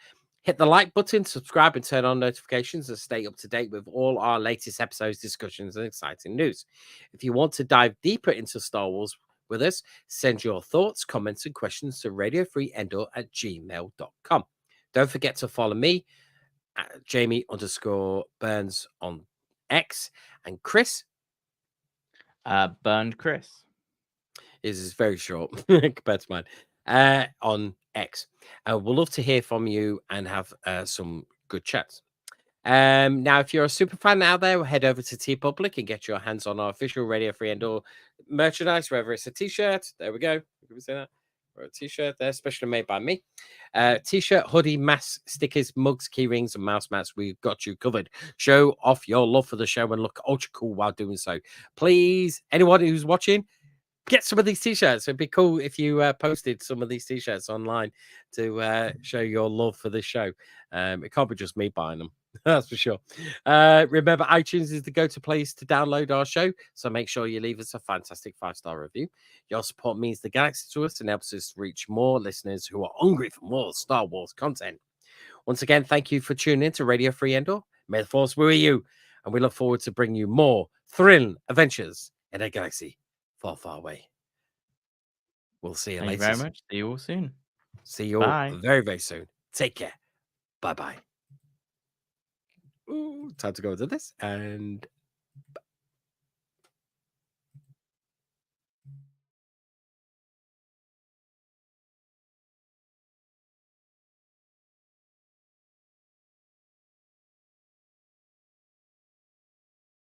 Hit the like button, subscribe, and turn on notifications to stay up to date with all our latest episodes, discussions, and exciting news. If you want to dive deeper into Star Wars with us, send your thoughts, comments, and questions to radiofreeendor@gmail.com. Don't forget to follow me at Jamie_Burns on X, and Chris Burned Chris is very short compared to mine on X. We'll love to hear from you and have some good chats. Now, if you're a super fan out there, head over to TeePublic and get your hands on our official Radio Free Endor merchandise, whether it's a t-shirt. There we go. Can we say that? Or a t-shirt there, specially made by me. T-shirt, hoodie, mask, stickers, mugs, key rings, and mouse mats. We've got you covered. Show off your love for the show and look ultra cool while doing so. Please, anyone who's watching, get some of these t-shirts. It'd be cool if you posted some of these t-shirts online to show your love for this show. It can't be just me buying them. That's for sure. Remember, iTunes is the go-to place to download our show, so make sure you leave us a fantastic 5-star review. Your support means the galaxy to us and helps us reach more listeners who are hungry for more Star Wars content. Once again, thank you for tuning in to Radio Free Endor. May the Force be with you, and we look forward to bringing you more thrilling adventures in a galaxy far, far away. We'll see you Thank later. you very much. See you all soon. See you all Bye. very, very soon. Take care. Bye-bye. Ooh, time to go into this, and